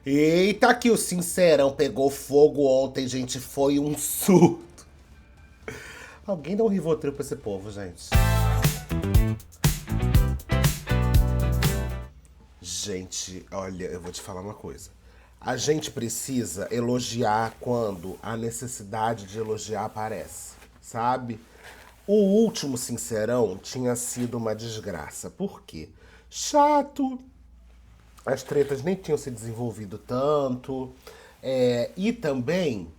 Eita, que o Sincerão pegou fogo ontem, gente. Foi um surto. Alguém dá um Rivotril pra esse povo, gente. Gente, olha, eu vou te falar uma coisa. A gente precisa elogiar quando a necessidade de elogiar aparece, sabe? O último Sincerão tinha sido uma desgraça. Por quê? Chato, as tretas nem tinham se desenvolvido tanto. E também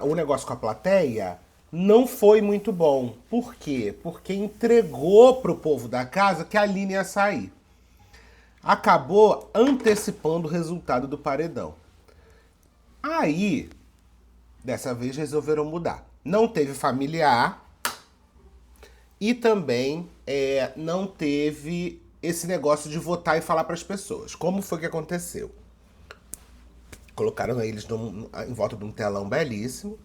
o negócio com a plateia não foi muito bom. Por quê? Porque entregou pro povo da casa que a Aline ia sair. Acabou antecipando o resultado do paredão. Aí, dessa vez resolveram mudar. Não teve familiar e também não teve esse negócio de votar e falar para as pessoas. Como foi que aconteceu? Colocaram eles em volta de um telão belíssimo.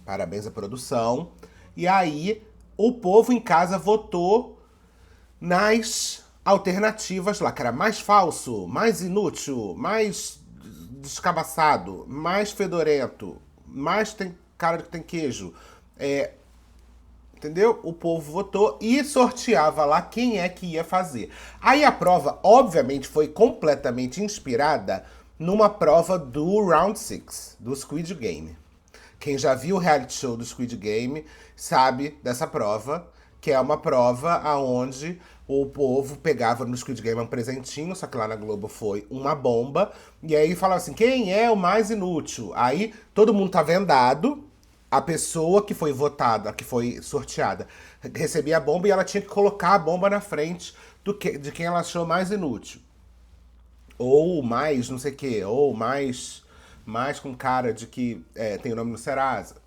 Parabéns à produção. E aí, o povo em casa votou nas alternativas lá, que era mais falso, mais inútil, mais descabaçado, mais fedorento, mais tem cara que tem queijo. Entendeu? O povo votou e sorteava lá quem é que ia fazer. Aí a prova, obviamente, foi completamente inspirada numa prova do Round Six do Squid Game. Quem já viu o reality show do Squid Game sabe dessa prova, que é uma prova aonde o povo pegava no Squid Game um presentinho, só que lá na Globo foi uma bomba, e aí falava assim, quem é o mais inútil? Aí todo mundo tá vendado, a pessoa que foi votada, que foi sorteada, recebia a bomba e ela tinha que colocar a bomba na frente de quem ela achou mais inútil. Ou mais, não sei o quê, ou mais com cara de que tem o nome no Serasa.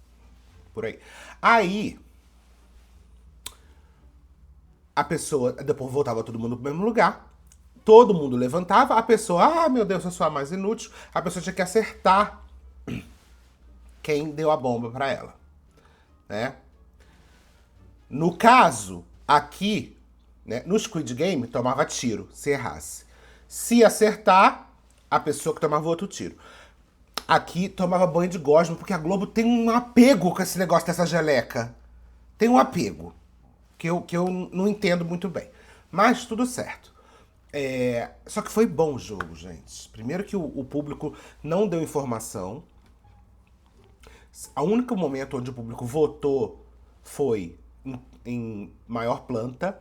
Por aí. Aí, a pessoa, depois voltava todo mundo pro mesmo lugar. Todo mundo levantava, a pessoa, meu Deus, eu sou a mais inútil. A pessoa tinha que acertar quem deu a bomba pra ela, né? No caso, aqui, né, no Squid Game, tomava tiro, se errasse. Se acertar, a pessoa que tomava outro tiro. Aqui tomava banho de gosma, porque a Globo tem um apego com esse negócio dessa geleca. Tem um apego, que eu não entendo muito bem. Mas tudo certo. Só que foi bom o jogo, gente. Primeiro que o público não deu informação. O único momento onde o público votou foi em maior planta.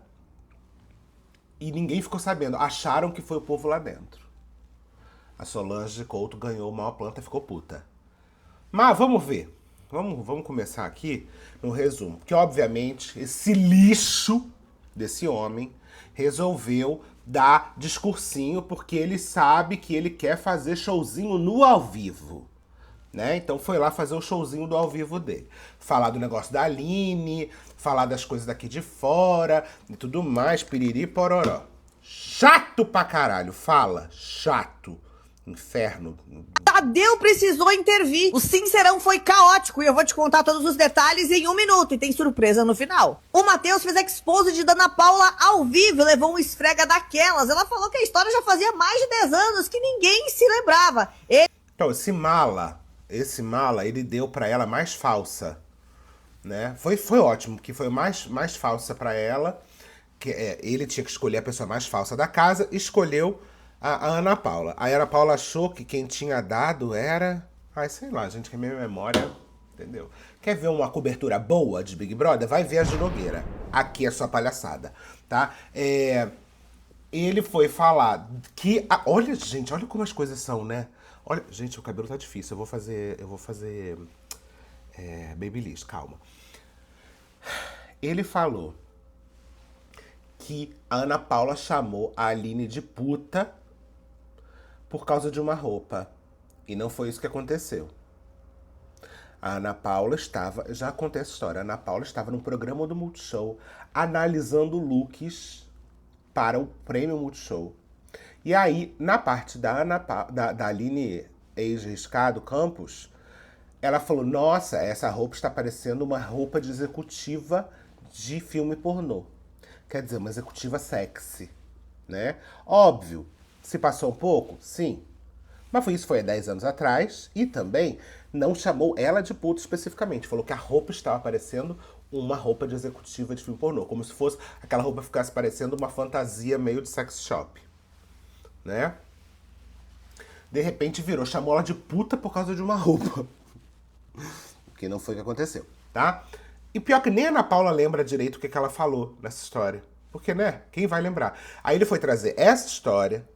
E ninguém ficou sabendo. Acharam que foi o povo lá dentro. A Solange Couto ganhou maior planta e ficou puta. Mas vamos ver. Vamos começar aqui no resumo. Porque, obviamente, esse lixo desse homem resolveu dar discursinho porque ele sabe que ele quer fazer showzinho no ao vivo. Né? Então foi lá fazer o showzinho do ao vivo dele. Falar do negócio da Aline, falar das coisas daqui de fora e tudo mais, piriri pororó. Chato pra caralho, fala, chato. Inferno. Tadeu precisou intervir. O Sincerão foi caótico e eu vou te contar todos os detalhes em 1 minuto e tem surpresa no final. O Matheus fez expose de Ana Paula ao vivo e levou um esfrega daquelas. Ela falou que a história já fazia mais de 10 anos, que ninguém se lembrava. Então, esse mala, ele deu pra ela mais falsa, né? Foi ótimo, que foi mais falsa pra ela, que ele tinha que escolher a pessoa mais falsa da casa, escolheu a Ana Paula. A Ana Paula achou que quem tinha dado era... Ai, sei lá, gente, que a minha memória, entendeu? Quer ver uma cobertura boa de Big Brother? Vai ver a de Nogueira. Aqui é só palhaçada, tá? Ele foi falar que... olha, gente, olha como as coisas são, né? Olha, gente, o cabelo tá difícil. Eu vou fazer babyliss, calma. Ele falou que a Ana Paula chamou a Aline de puta por causa de uma roupa. E não foi isso que aconteceu. A Ana Paula estava... Já contei essa história. A Ana Paula estava no programa do Multishow analisando looks para o prêmio Multishow. E aí, na parte da Aline ex-Riscado Campos, ela falou, nossa, essa roupa está parecendo uma roupa de executiva de filme pornô. Quer dizer, uma executiva sexy, né? Óbvio, se passou um pouco? Sim. Mas isso foi há 10 anos atrás. E também não chamou ela de puta especificamente. Falou que a roupa estava parecendo uma roupa de executiva de filme pornô. Como se fosse aquela roupa ficasse parecendo uma fantasia meio de sex shop. Né? De repente virou, chamou ela de puta por causa de uma roupa. O que não foi o que aconteceu, tá? E pior que nem a Ana Paula lembra direito o que ela falou nessa história. Porque, né? Quem vai lembrar? Aí ele foi trazer essa história.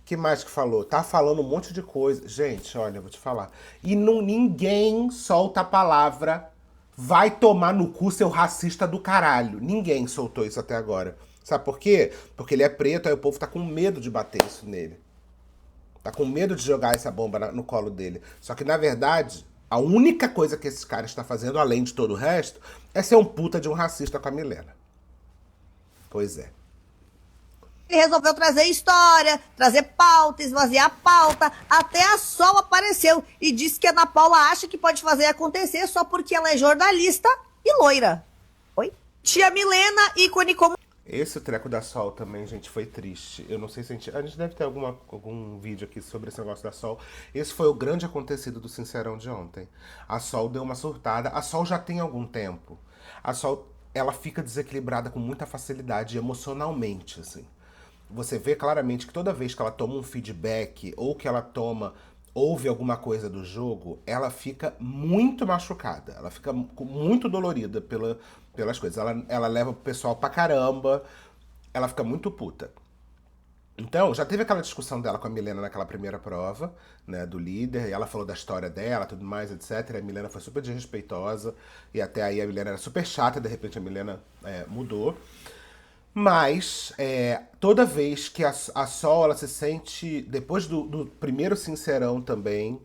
Que mais que falou? Tá falando um monte de coisa. Gente, olha, eu vou te falar. E não, ninguém solta a palavra vai tomar no cu, seu racista do caralho. Ninguém soltou isso até agora. Sabe por quê? Porque ele é preto, aí o povo tá com medo de bater isso nele. Tá com medo de jogar essa bomba no colo dele. Só que, na verdade, a única coisa que esse cara está fazendo, além de todo o resto, é ser um puta de um racista com a Milena. Pois é. Ele resolveu trazer história, trazer pauta, esvaziar a pauta. Até a Sol apareceu e disse que a Ana Paula acha que pode fazer acontecer só porque ela é jornalista e loira. Oi? Tia Milena, ícone como... Esse treco da Sol também, gente, foi triste. Eu não sei se a gente deve ter algum vídeo aqui sobre esse negócio da Sol. Esse foi o grande acontecido do Sincerão de ontem. A Sol deu uma surtada. A Sol já tem algum tempo. A Sol, ela fica desequilibrada com muita facilidade emocionalmente, assim. Você vê claramente que toda vez que ela toma um feedback ou que ela ouve alguma coisa do jogo, ela fica muito machucada. Ela fica muito dolorida pelas coisas. Ela leva pro pessoal pra caramba. Ela fica muito puta. Então, já teve aquela discussão dela com a Milena naquela primeira prova, né, do líder, e ela falou da história dela, tudo mais, etc. E a Milena foi super desrespeitosa, e até aí a Milena era super chata, de repente a Milena mudou. Mas, toda vez que a Sol, ela se sente, depois do primeiro Sincerão também,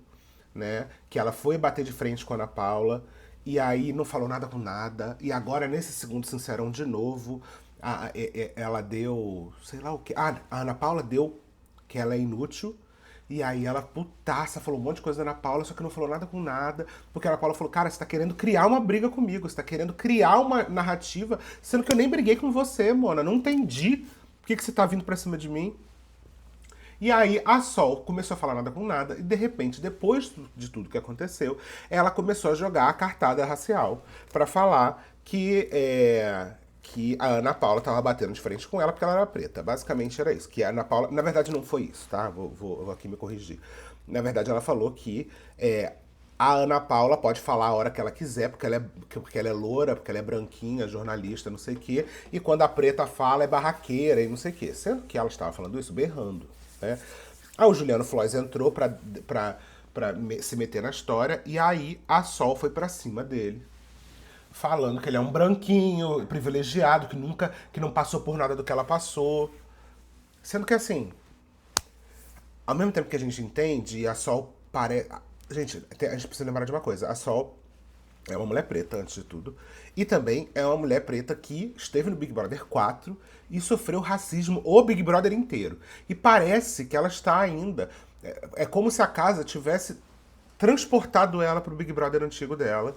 né, que ela foi bater de frente com a Ana Paula, e aí não falou nada com nada, e agora nesse segundo Sincerão de novo, ela deu, sei lá o que, a Ana Paula deu que ela é inútil, e aí ela, putaça, falou um monte de coisa da Ana Paula, só que não falou nada com nada, porque a Ana Paula falou, cara, você tá querendo criar uma briga comigo, você tá querendo criar uma narrativa, sendo que eu nem briguei com você, Mona, não entendi por que você tá vindo pra cima de mim. E aí a Sol começou a falar nada com nada, e de repente, depois de tudo que aconteceu, ela começou a jogar a cartada racial pra falar que a Ana Paula tava batendo de frente com ela porque ela era preta. Basicamente era isso. Que a Ana Paula... Na verdade não foi isso, tá? Vou aqui me corrigir. Na verdade ela falou que a Ana Paula pode falar a hora que ela quiser, porque ela é loura, porque ela é branquinha, jornalista, não sei o quê. E quando a preta fala é barraqueira e não sei o quê. Sendo que ela estava falando isso berrando, né? Aí o Juliano Floys entrou pra se meter na história, e aí a Sol foi pra cima dele, falando que ele é um branquinho, privilegiado, que não passou por nada do que ela passou. Sendo que assim, ao mesmo tempo que a gente entende, a Sol parece... Gente, a gente precisa lembrar de uma coisa. A Sol é uma mulher preta, antes de tudo. E também é uma mulher preta que esteve no Big Brother 4 e sofreu racismo o Big Brother inteiro. E parece que ela está ainda... É como se a casa tivesse transportado ela pro Big Brother antigo dela.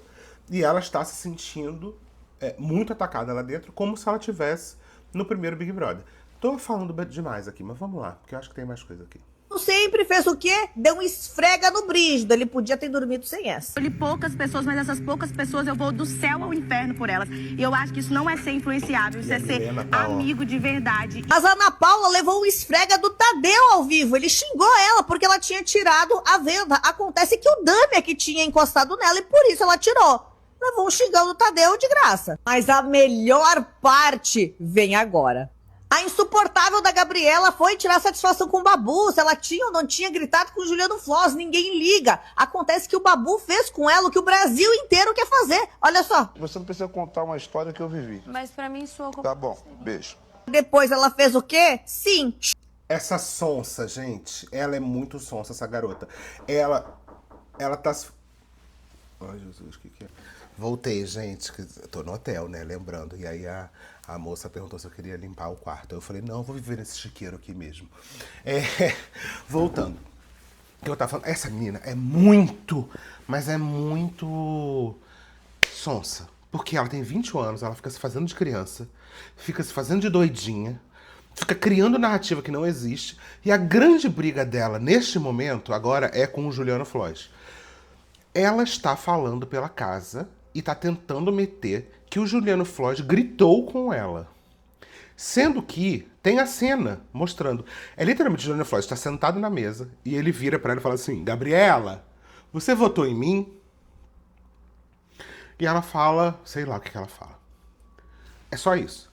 E ela está se sentindo muito atacada lá dentro, como se ela tivesse no primeiro Big Brother. Tô falando demais aqui, mas vamos lá, porque eu acho que tem mais coisa aqui. Sempre fez o quê? Deu um esfrega no Brígido. Ele podia ter dormido sem essa. Eu li poucas pessoas, mas essas poucas pessoas eu vou do céu ao inferno por elas. E eu acho que isso não é ser influenciável, isso é ser amigo de verdade. Mas a Ana Paula levou um esfrega do Tadeu ao vivo. Ele xingou ela porque ela tinha tirado a venda. Acontece que o Dami é que tinha encostado nela e por isso ela tirou. Levou um xingão do Tadeu de graça. Mas a melhor parte vem agora. A insuportável da Gabriela foi tirar satisfação com o Babu, se ela tinha ou não tinha gritado com o Juliano Floss, ninguém liga. Acontece que o Babu fez com ela o que o Brasil inteiro quer fazer. Olha só. Você não precisa contar uma história que eu vivi. Mas pra mim soa como... Tá bom, beijo. Depois ela fez o quê? Sim. Essa sonsa, gente, ela é muito sonsa, essa garota. Ela tá... Ai, Jesus, o que é? Voltei, gente, tô no hotel, né, lembrando. E aí a moça perguntou se eu queria limpar o quarto. Eu falei, não, eu vou viver nesse chiqueiro aqui mesmo. Voltando. O que eu tava falando, essa menina é muito, mas é muito sonsa. Porque ela tem 21 anos, ela fica se fazendo de criança, fica se fazendo de doidinha, Fica criando narrativa que não existe. E a grande briga dela, neste momento, agora, é com o Juliano Floyd. Ela está falando pela casa e está tentando meter que o Juliano Floyd gritou com ela. Sendo que tem a cena mostrando. É literalmente o Juliano Floyd está sentado na mesa e ele vira para ela e fala assim: Gabriela, você votou em mim? E ela fala, sei lá o que ela fala. É só isso.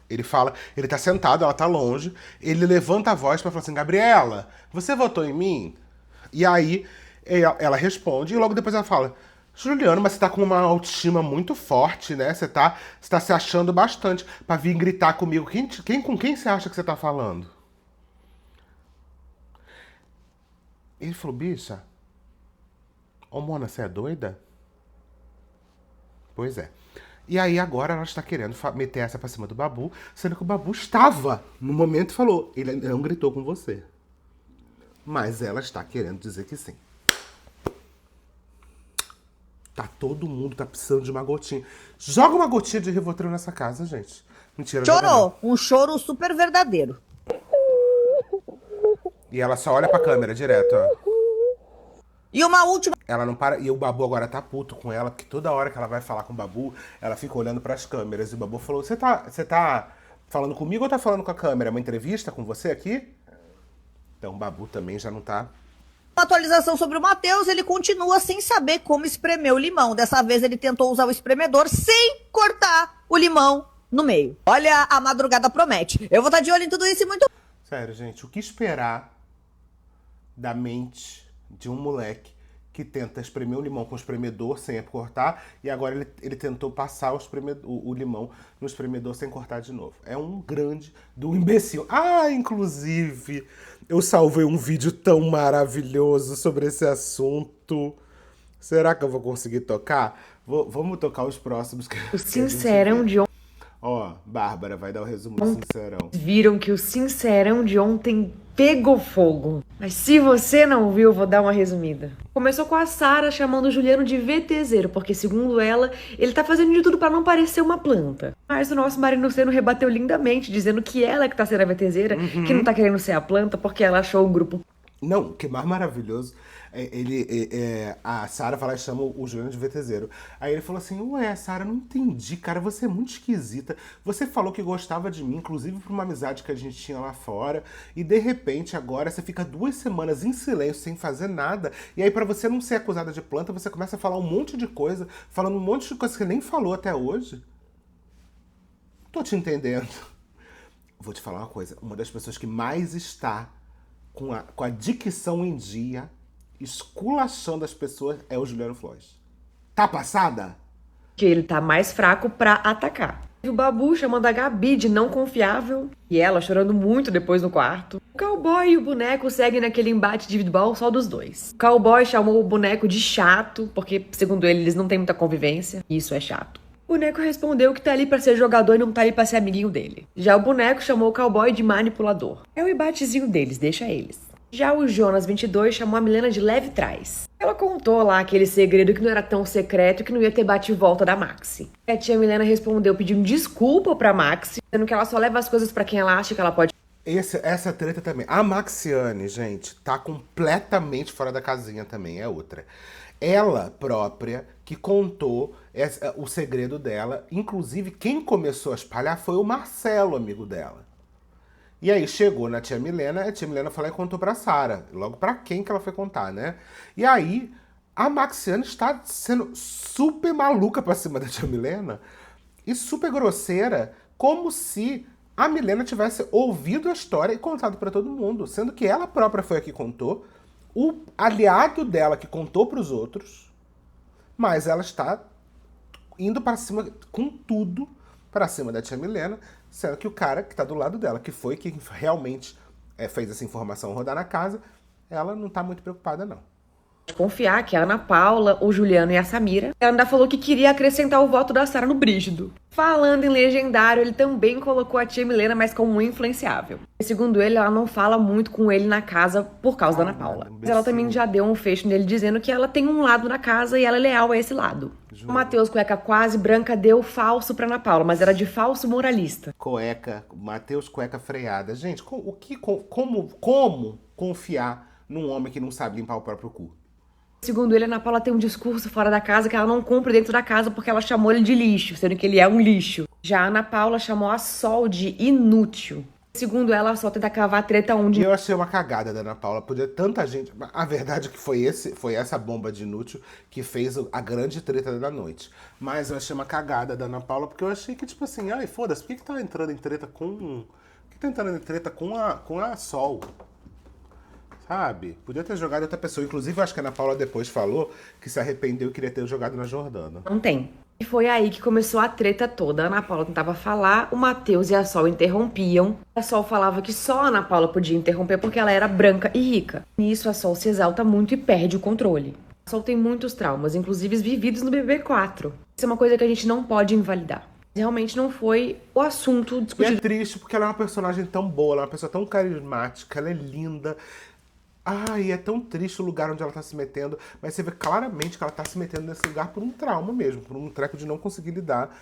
Ele fala, ele tá sentado, ela tá longe, ele levanta a voz pra falar assim: Gabriela, você votou em mim? E aí ela responde e logo depois ela fala: Juliano, mas você tá com uma autoestima muito forte, né? Você tá se achando bastante pra vir gritar comigo. Com quem você acha que você tá falando? Ele falou: bicha, ô Mona, você é doida? Pois é. E aí agora ela está querendo meter essa pra cima do Babu, sendo que o Babu estava no momento e falou: ele não gritou com você. Mas ela está querendo dizer que sim. Todo mundo tá precisando de uma gotinha. Joga uma gotinha de Rivotril nessa casa, gente. Mentira. Chorou. Um choro super verdadeiro. E ela só olha pra câmera direto, ó. E uma última... Ela não para. E o Babu agora tá puto com ela, porque toda hora que ela vai falar com o Babu, ela fica olhando pras câmeras. E o Babu falou: Você tá falando comigo ou tá falando com a câmera? Uma entrevista com você aqui? Então o Babu também já não tá... Uma atualização sobre o Matheus, ele continua sem saber como espremer o limão. Dessa vez ele tentou usar o espremedor sem cortar o limão no meio. Olha, a madrugada promete. Eu vou estar de olho em tudo isso e muito... Sério, gente, o que esperar da mente de um moleque que tenta espremer o limão com o espremedor sem cortar e agora ele tentou passar o limão no espremedor sem cortar de novo. É um grande do imbecil. Ah, inclusive, eu salvei um vídeo tão maravilhoso sobre esse assunto. Será que eu vou conseguir tocar? Vamos tocar os próximos. O Sincerão de ontem. Ó, Bárbara vai dar o resumo do Sincerão. Viram que o Sincerão de ontem pegou fogo. Mas se você não viu, vou dar uma resumida. Começou com a Sara chamando o Juliano de VTZero, porque segundo ela, ele tá fazendo de tudo pra não parecer uma planta. Mas o nosso Marino Seno rebateu lindamente, dizendo que ela que tá sendo a VTZera, que não tá querendo ser a planta, porque ela achou o grupo... Não, o que é mais maravilhoso, a Sara fala e chama o Juliano de VTZero. Aí ele falou assim: ué, Sara, não entendi, cara, você é muito esquisita. Você falou que gostava de mim, inclusive por uma amizade que a gente tinha lá fora, e de repente agora você fica 2 semanas em silêncio, sem fazer nada, e aí pra você não ser acusada de planta, você começa a falar um monte de coisa, falando um monte de coisa que você nem falou até hoje. Tô te entendendo. Vou te falar uma coisa, uma das pessoas que mais está com a dicção em dia, esculachando as pessoas, é o Juliano Floyd. Tá passada? Que ele tá mais fraco pra atacar. E o Babu chamando a Gabi de não confiável, e ela chorando muito depois no quarto. O cowboy e o boneco seguem naquele embate individual só dos dois. O cowboy chamou o boneco de chato, porque, segundo ele, eles não têm muita convivência, e isso é chato. O boneco respondeu que tá ali pra ser jogador e não tá ali pra ser amiguinho dele. Já o boneco chamou o cowboy de manipulador. É o embatezinho deles, deixa eles. Já o Jonas 22 chamou a Milena de leve trás. Ela contou lá aquele segredo que não era tão secreto e que não ia ter bate-volta da Maxi. A tia Milena respondeu pedindo desculpa pra Maxi, dizendo que ela só leva as coisas pra quem ela acha que ela pode. Essa treta também. A Maxiane, gente, tá completamente fora da casinha também, é outra. Ela própria que contou o segredo dela. Inclusive, quem começou a espalhar foi o Marcelo, amigo dela. E aí chegou na tia Milena, a tia Milena falou e contou pra Sara. Logo pra quem que ela foi contar, né? E aí, a Maxiane está sendo super maluca pra cima da tia Milena e super grosseira, como se a Milena tivesse ouvido a história e contado pra todo mundo. Sendo que ela própria foi a que contou, o aliado dela que contou pros outros, mas ela está indo pra cima com tudo pra cima da tia Milena, sendo que o cara que tá do lado dela, que foi quem realmente fez essa informação rodar na casa, ela não tá muito preocupada, não. Confiar que a Ana Paula, o Juliano e a Samira. Ela ainda falou que queria acrescentar o voto da Sara no Brígido. Falando em legendário, ele também colocou a tia Milena, mas como influenciável. E segundo ele, ela não fala muito com ele na casa por causa da Ana Paula. Mas ela também já deu um fecho nele dizendo que ela tem um lado na casa e ela é leal a esse lado. O Matheus, cueca quase branca, deu falso pra Ana Paula, mas era de falso moralista. Matheus cueca freada. Gente, como confiar num homem que não sabe limpar o próprio cu? Segundo ele, a Ana Paula tem um discurso fora da casa que ela não cumpre dentro da casa porque ela chamou ele de lixo, sendo que ele é um lixo. Já a Ana Paula chamou a Sol de inútil. Segundo ela, a Sol tenta cavar treta onde... Eu achei uma cagada da Ana Paula. Podia tanta gente... A verdade é que foi essa bomba de inútil que fez a grande treta da noite. Mas eu achei uma cagada da Ana Paula porque eu achei que, tipo assim, ai, foda-se, por que tá entrando em treta com... Por que tá entrando em treta com a Sol? Sabe? Podia ter jogado outra pessoa. Inclusive, eu acho que a Ana Paula depois falou que se arrependeu e queria ter jogado na Jordana. Não tem. E foi aí que começou a treta toda. A Ana Paula tentava falar, o Matheus e a Sol interrompiam. A Sol falava que só a Ana Paula podia interromper porque ela era branca e rica. Nisso, a Sol se exalta muito e perde o controle. A Sol tem muitos traumas, inclusive vividos no BBB4. Isso é uma coisa que a gente não pode invalidar. Realmente não foi o assunto discutido. E é triste porque ela é uma personagem tão boa, ela é uma pessoa tão carismática, ela é linda. Ai, é tão triste o lugar onde ela tá se metendo, mas você vê claramente que ela tá se metendo nesse lugar por um trauma mesmo, por um treco de não conseguir lidar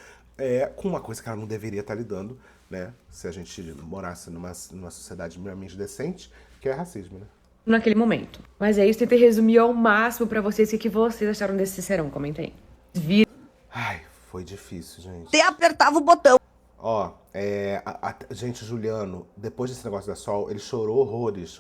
com uma coisa que ela não deveria estar lidando, né? Se a gente morasse numa sociedade minimamente decente, que é racismo, né? Naquele momento. Mas é isso, tentei resumir ao máximo pra vocês o que vocês acharam desse serão, comentem. Ai, foi difícil, gente. Até apertava o botão. Ó, gente, Juliano, depois desse negócio da Sol, ele chorou horrores,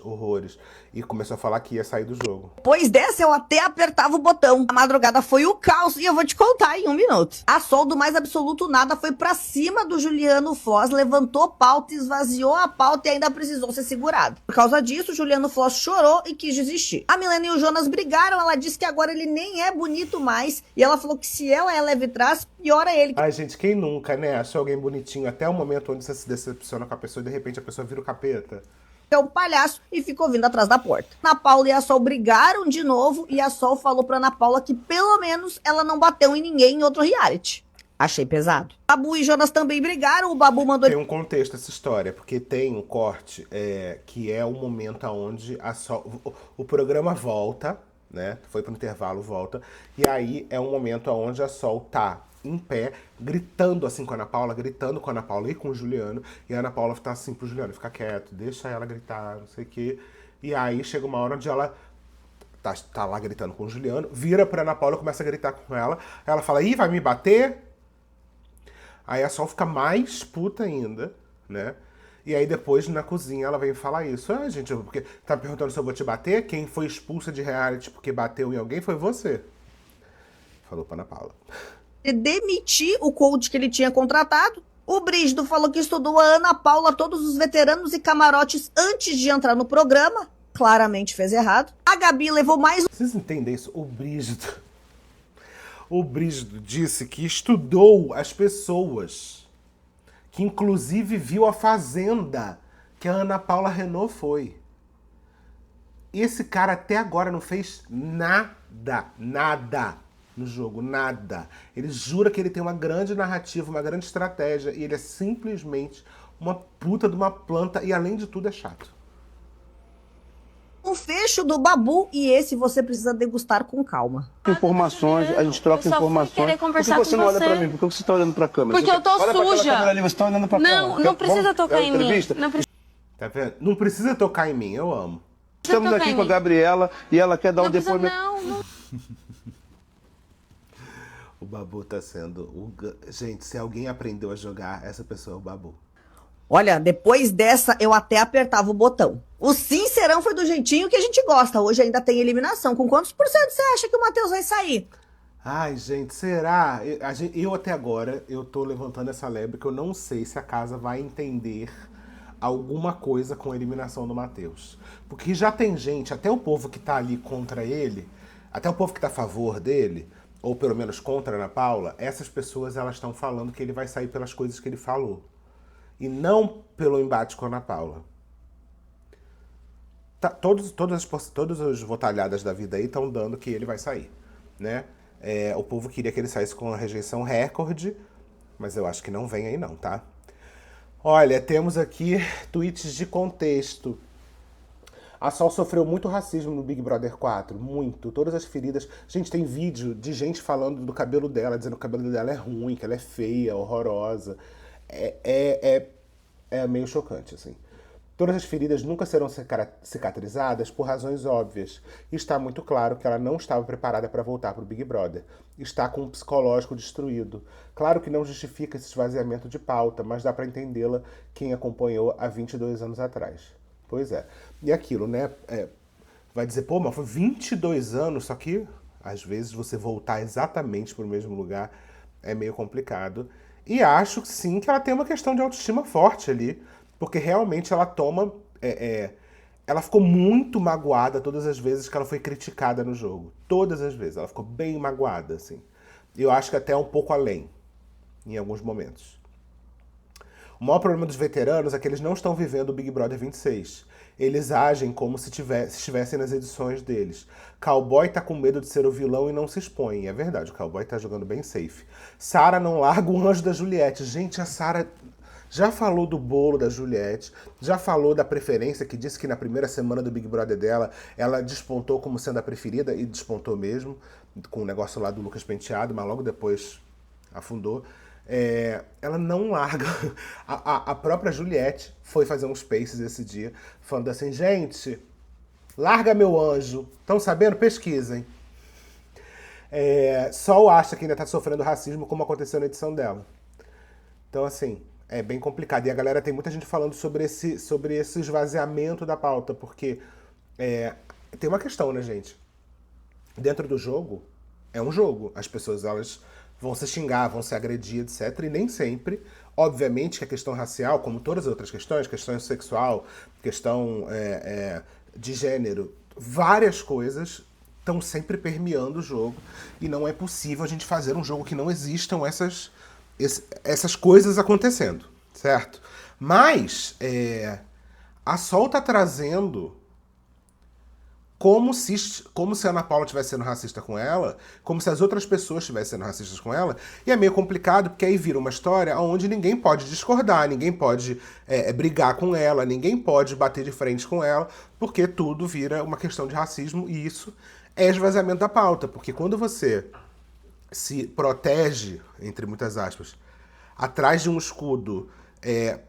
e começou a falar que ia sair do jogo. Depois dessa, eu até apertava o botão. A madrugada foi o caos e eu vou te contar em 1 minuto. A Sol, do mais absoluto nada, foi pra cima do Juliano Floss, levantou pauta, esvaziou a pauta e ainda precisou ser segurado. Por causa disso, o Juliano Floss chorou e quis desistir. A Milena e o Jonas brigaram, ela disse que agora ele nem é bonito mais, e ela falou que se ela é leve trás, pior é ele. Ai, gente, quem nunca, né? Achou alguém bonitinho até o momento onde você se decepciona com a pessoa e de repente a pessoa vira o capeta. É um palhaço e ficou vindo atrás da porta. Ana Paula e a Sol brigaram de novo e a Sol falou pra Ana Paula que pelo menos ela não bateu em ninguém em outro reality. Achei pesado. Babu e Jonas também brigaram, o Babu mandou... Tem um contexto essa história, porque tem um corte que é o momento onde a Sol... O programa volta, né? Foi pro intervalo, volta. E aí é um momento onde a Sol tá em pé, gritando assim com a Ana Paula e com o Juliano. E a Ana Paula tá assim pro Juliano, fica quieto, deixa ela gritar, não sei o quê. E aí chega uma hora onde ela tá lá gritando com o Juliano, vira pra Ana Paula e começa a gritar com ela. Ela fala, ih, vai me bater? Aí a Sol fica mais puta ainda, né? E aí depois, na cozinha, ela vem falar isso. Ah, gente, porque tá me perguntando se eu vou te bater? Quem foi expulsa de reality porque bateu em alguém foi você. Falou pra Ana Paula. Demitir o coach que ele tinha contratado. O Brígido falou que estudou a Ana Paula, todos os veteranos e camarotes antes de entrar no programa. Claramente fez errado. A Gabi levou mais... Vocês entendem isso? O Brígido disse que estudou as pessoas. Que inclusive viu a fazenda que a Ana Paula Renault foi. Esse cara até agora não fez nada no jogo, nada. Ele jura que ele tem uma grande narrativa, uma grande estratégia, e ele é simplesmente uma puta de uma planta, e além de tudo é chato. Um fecho do Babu, e esse você precisa degustar com calma. Informações, a gente troca informações. Por que você não olha pra mim? Por que você tá olhando pra câmera? Porque eu tô suja. Ali, você tá olhando pra câmera. Não precisa tocar em mim. Tá vendo? Não precisa tocar em mim, eu amo. Estamos aqui com a Gabriela e ela quer dar um depoimento. Não. O Babu tá sendo... Gente, se alguém aprendeu a jogar, essa pessoa é o Babu. Olha, depois dessa, eu até apertava o botão. O sincerão foi do jeitinho que a gente gosta. Hoje ainda tem eliminação. Com quantos por cento você acha que o Matheus vai sair? Ai, gente, será? Eu até agora, eu tô levantando essa lebre que eu não sei se a casa vai entender alguma coisa com a eliminação do Matheus. Porque já tem gente, até o povo que tá ali contra ele, até o povo que tá a favor dele, ou pelo menos contra a Ana Paula, essas pessoas elas estão falando que ele vai sair pelas coisas que ele falou. E não pelo embate com a Ana Paula. todas as votalhadas da vida aí estão dando que ele vai sair, né? O povo queria que ele saísse com uma rejeição recorde, mas eu acho que não vem aí não, tá? Olha, temos aqui tweets de contexto. A Sol sofreu muito racismo no Big Brother 4, muito. Todas as feridas... Gente, tem vídeo de gente falando do cabelo dela, dizendo que o cabelo dela é ruim, que ela é feia, horrorosa. É meio chocante, assim. Todas as feridas nunca serão cicatrizadas por razões óbvias. E está muito claro que ela não estava preparada para voltar para o Big Brother. Está com um psicológico destruído. Claro que não justifica esse esvaziamento de pauta, mas dá para entendê-la quem acompanhou há 22 anos atrás. Pois é. E aquilo, né? Vai dizer, pô, mas foi 22 anos, só que às vezes você voltar exatamente para o mesmo lugar é meio complicado. E acho sim que ela tem uma questão de autoestima forte ali, porque realmente ela toma... ela ficou muito magoada todas as vezes que ela foi criticada no jogo. Todas as vezes. Ela ficou bem magoada, assim. Eu acho que até um pouco além, em alguns momentos. O maior problema dos veteranos é que eles não estão vivendo o Big Brother 26. Eles agem como se estivessem nas edições deles. Cowboy tá com medo de ser o vilão e não se expõe. É verdade, o Cowboy tá jogando bem safe. Sarah não larga o anjo da Juliette. Gente, a Sarah já falou do bolo da Juliette, já falou da preferência, que disse que na primeira semana do Big Brother dela, ela despontou como sendo a preferida, e despontou mesmo, com o negócio lá do Lucas Penteado, mas logo depois afundou. Ela não larga. A própria Juliette foi fazer uns spaces esse dia, falando assim, gente, larga meu anjo. Estão sabendo? Pesquisem. Sol acha que ainda tá sofrendo racismo, como aconteceu na edição dela. Então, assim, é bem complicado. E a galera, tem muita gente falando sobre esse esvaziamento da pauta, porque tem uma questão, né, gente? Dentro do jogo, é um jogo. As pessoas, elas vão se xingar, vão se agredir, etc. E nem sempre, obviamente, que a questão racial, como todas as outras questões, questão sexual, questão de gênero, várias coisas estão sempre permeando o jogo. E não é possível a gente fazer um jogo que não existam essas coisas acontecendo, certo? Mas a Sol tá trazendo como se a Ana Paula estivesse sendo racista com ela, como se as outras pessoas estivessem sendo racistas com ela, e é meio complicado, porque aí vira uma história onde ninguém pode discordar, ninguém pode brigar com ela, ninguém pode bater de frente com ela, porque tudo vira uma questão de racismo, e isso é esvaziamento da pauta, porque quando você se protege, entre muitas aspas, atrás de um escudo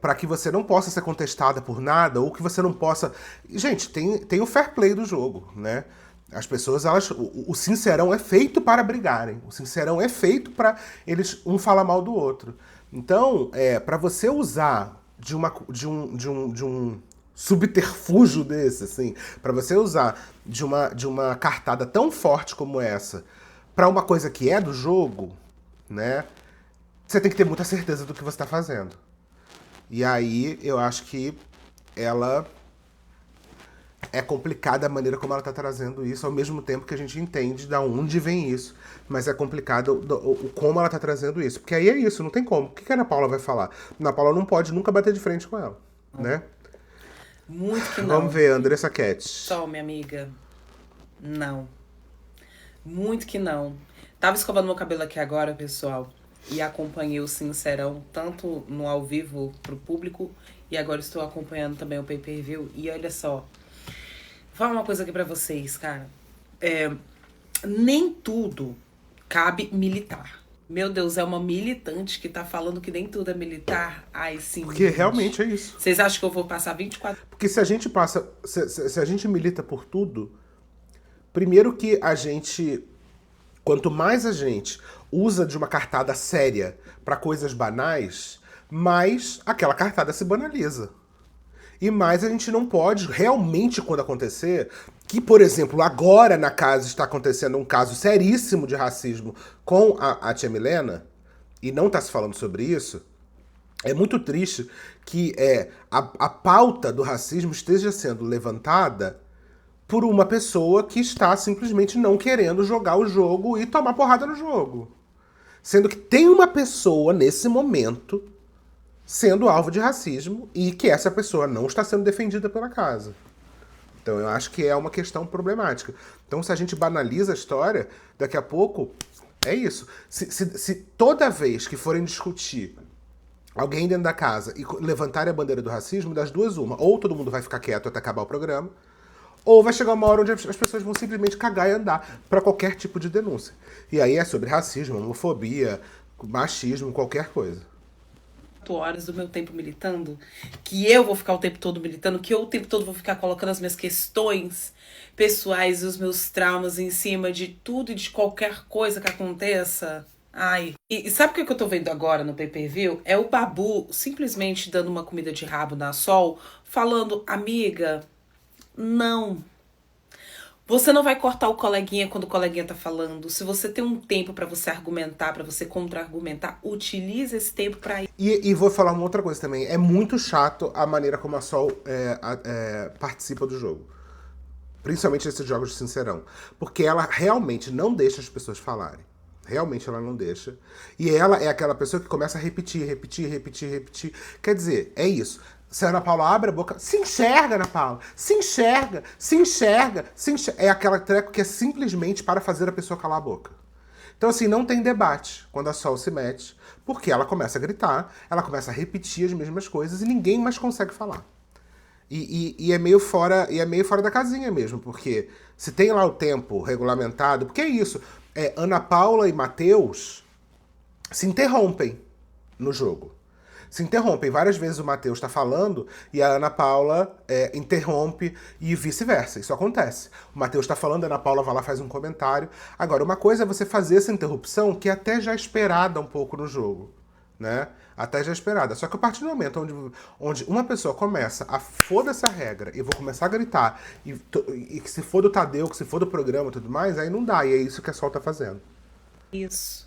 para que você não possa ser contestada por nada, ou que você não possa... Gente, tem o fair play do jogo, né? As pessoas, o sincerão é feito para brigarem. O sincerão é feito para eles um falar mal do outro. Então, para você usar de um subterfúgio desse, assim, para você usar de uma cartada tão forte como essa para uma coisa que é do jogo, né? Você tem que ter muita certeza do que você está fazendo. E aí, eu acho que ela é complicada a maneira como ela está trazendo isso, ao mesmo tempo que a gente entende de onde vem isso. Mas é complicado como ela está trazendo isso. Porque aí é isso, não tem como. O que a Ana Paula vai falar? A Ana Paula não pode nunca bater de frente com ela, né? Muito que não. Vamos ver, Andressa Cat. Sol, minha amiga. Não. Muito que não. Tava escovando meu cabelo aqui agora, pessoal. E acompanhei o Sincerão, tanto no ao vivo pro público, e agora estou acompanhando também o pay-per-view. E olha só, vou falar uma coisa aqui pra vocês, cara. Nem tudo cabe militar. Meu Deus, é uma militante que tá falando que nem tudo é militar. Ai, sim. Porque gente, realmente é isso. Vocês acham que eu vou passar 24... Porque se a gente passa... Se a gente milita por tudo, primeiro que a gente... Quanto mais a gente usa de uma cartada séria para coisas banais, mais aquela cartada se banaliza. E mais a gente não pode, realmente, quando acontecer, que, por exemplo, agora na casa está acontecendo um caso seríssimo de racismo com a tia Milena, e não está se falando sobre isso, é muito triste que a pauta do racismo esteja sendo levantada por uma pessoa que está simplesmente não querendo jogar o jogo e tomar porrada no jogo. Sendo que tem uma pessoa, nesse momento, sendo alvo de racismo e que essa pessoa não está sendo defendida pela casa. Então eu acho que é uma questão problemática. Então se a gente banaliza a história, daqui a pouco é isso. Se toda vez que forem discutir alguém dentro da casa e levantarem a bandeira do racismo, das duas uma. Ou todo mundo vai ficar quieto até acabar o programa, ou vai chegar uma hora onde as pessoas vão simplesmente cagar e andar para qualquer tipo de denúncia. E aí é sobre racismo, homofobia, machismo, qualquer coisa. 4 horas do meu tempo militando, que eu vou ficar o tempo todo militando, que eu o tempo todo vou ficar colocando as minhas questões pessoais e os meus traumas em cima de tudo e de qualquer coisa que aconteça. Ai. E sabe o que eu tô vendo agora no pay-per-view? É o Babu simplesmente dando uma comida de rabo na Sol, falando, amiga, não. Você não vai cortar o coleguinha quando o coleguinha tá falando. Se você tem um tempo pra você argumentar, pra você contra-argumentar, utilize esse tempo pra ir. E vou falar uma outra coisa também. É muito chato a maneira como a Sol participa do jogo. Principalmente nesses jogos de Sincerão. Porque ela realmente não deixa as pessoas falarem. Realmente ela não deixa. E ela é aquela pessoa que começa a repetir. Quer dizer, é isso. Se a Ana Paula abre a boca, se enxerga, Ana Paula. Se enxerga. É aquela treco que é simplesmente para fazer a pessoa calar a boca. Então, assim, não tem debate quando a Sol se mete, porque ela começa a gritar, ela começa a repetir as mesmas coisas e ninguém mais consegue falar. E é meio fora da casinha mesmo, porque se tem lá o tempo regulamentado, porque é isso, Ana Paula e Matheus se interrompem no jogo. Se interrompem. Várias vezes o Matheus tá falando e a Ana Paula interrompe e vice-versa. Isso acontece. O Matheus tá falando, a Ana Paula vai lá e faz um comentário. Agora, uma coisa é você fazer essa interrupção que é até já esperada um pouco no jogo, né? Até já esperada. Só que a partir do momento onde uma pessoa começa a foda essa regra e vou começar a gritar e que se for do Tadeu, que se for do programa e tudo mais, aí não dá. E é isso que a Sol tá fazendo. Isso.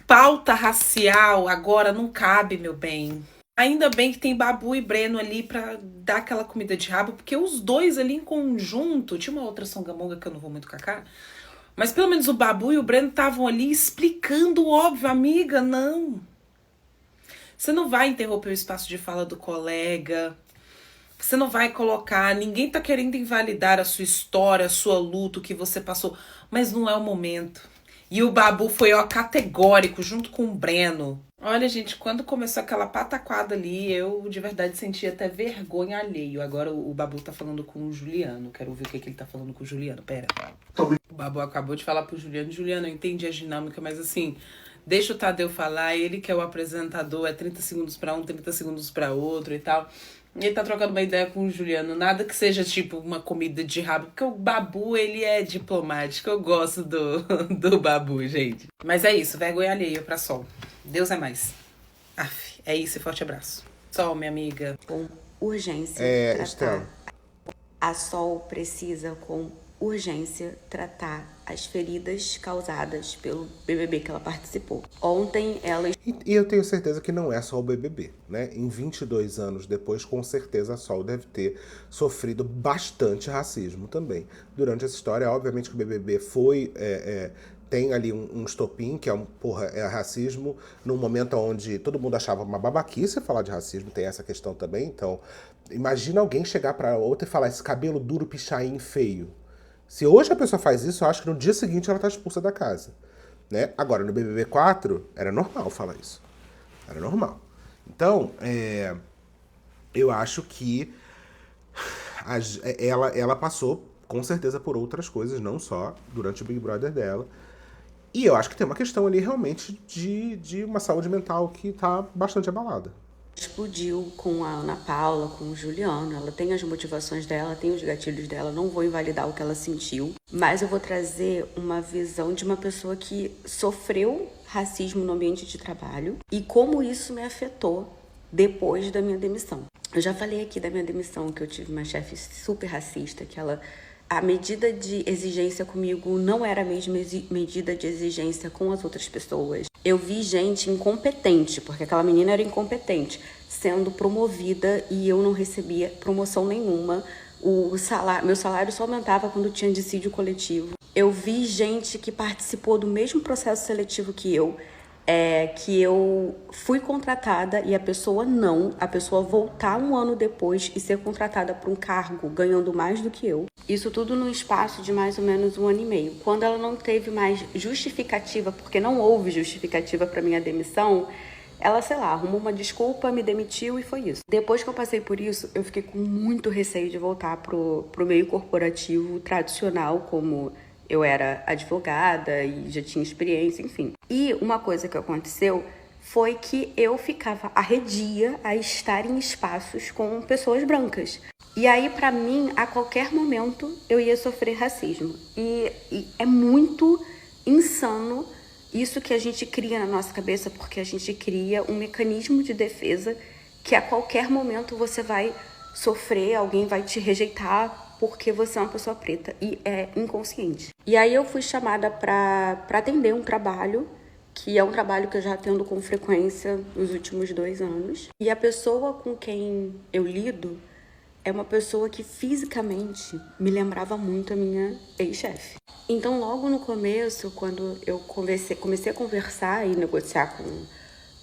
Pauta racial agora não cabe, meu bem. Ainda bem que tem Babu e Breno ali pra dar aquela comida de rabo, porque os dois ali em conjunto, tinha uma outra songamonga que eu não vou muito com a cara, mas pelo menos o Babu e o Breno estavam ali explicando o óbvio, amiga, não. Você não vai interromper o espaço de fala do colega, você não vai colocar, ninguém tá querendo invalidar a sua história, a sua luta, o que você passou, mas não é o momento. E o Babu foi, categórico, junto com o Breno. Olha, gente, quando começou aquela pataquada ali, eu de verdade senti até vergonha alheio. Agora o Babu tá falando com o Juliano. Quero ouvir o que ele tá falando com o Juliano. Pera. O Babu acabou de falar pro Juliano. Juliano, eu entendi a dinâmica, mas assim, deixa o Tadeu falar. Ele que é o apresentador, é 30 segundos pra um, 30 segundos pra outro e tal. Ele tá trocando uma ideia com o Juliano. Nada que seja tipo uma comida de rabo. Porque o Babu, ele é diplomático. Eu gosto do Babu, gente. Mas é isso. Vergonha alheia pra Sol. Deus é mais. Aff, é isso e forte abraço. Sol, minha amiga. Com urgência. Estela. A Sol precisa, com urgência, tratar as feridas causadas pelo BBB que ela participou. Ontem ela... E eu tenho certeza que não é só o BBB, né? Em 22 anos depois, com certeza a Sol deve ter sofrido bastante racismo também. Durante essa história, obviamente que o BBB foi... tem ali um estopim, que é racismo, num momento onde todo mundo achava uma babaquice falar de racismo, tem essa questão também. Então, imagina alguém chegar pra outra e falar esse cabelo duro, pichain, feio. Se hoje a pessoa faz isso, eu acho que no dia seguinte ela tá expulsa da casa, né? Agora, no BBB 4, era normal falar isso. Era normal. Então, eu acho que ela passou, com certeza, por outras coisas, não só durante o Big Brother dela. E eu acho que tem uma questão ali, realmente, de uma saúde mental que tá bastante abalada. Explodiu com a Ana Paula, com o Juliano. Ela tem as motivações dela, tem os gatilhos dela. Não vou invalidar o que ela sentiu, mas eu vou trazer uma visão de uma pessoa que sofreu racismo no ambiente de trabalho e como isso me afetou depois da minha demissão. Eu já falei aqui da minha demissão, que eu tive uma chefe super racista, que a medida de exigência comigo não era a mesma medida de exigência com as outras pessoas. Eu vi gente incompetente, porque aquela menina era incompetente, sendo promovida e eu não recebia promoção nenhuma. Meu salário só aumentava quando tinha dissídio coletivo. Eu vi gente que participou do mesmo processo seletivo que eu é que eu fui contratada e a pessoa voltar um ano depois e ser contratada para um cargo ganhando mais do que eu. Isso tudo num espaço de mais ou menos 1 ano e meio. Quando ela não teve mais justificativa, porque não houve justificativa para minha demissão, ela, sei lá, arrumou uma desculpa, me demitiu e foi isso. Depois que eu passei por isso, eu fiquei com muito receio de voltar pro meio corporativo tradicional, como eu era advogada e já tinha experiência, enfim. E uma coisa que aconteceu foi que eu ficava arredia a estar em espaços com pessoas brancas. E aí, pra mim, a qualquer momento, eu ia sofrer racismo. E é muito insano isso que a gente cria na nossa cabeça, porque a gente cria um mecanismo de defesa que a qualquer momento você vai sofrer, alguém vai te rejeitar porque você é uma pessoa preta e é inconsciente. E aí eu fui chamada para atender um trabalho, que é um trabalho que eu já atendo com frequência nos últimos 2 anos. E a pessoa com quem eu lido é uma pessoa que fisicamente me lembrava muito a minha ex-chefe. Então, logo no começo, quando eu comecei a conversar e negociar com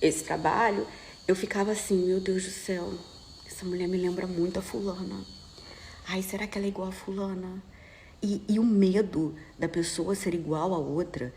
esse trabalho, eu ficava assim, meu Deus do céu, essa mulher me lembra muito a fulana. Ai, será que ela é igual a fulana? E o medo da pessoa ser igual a outra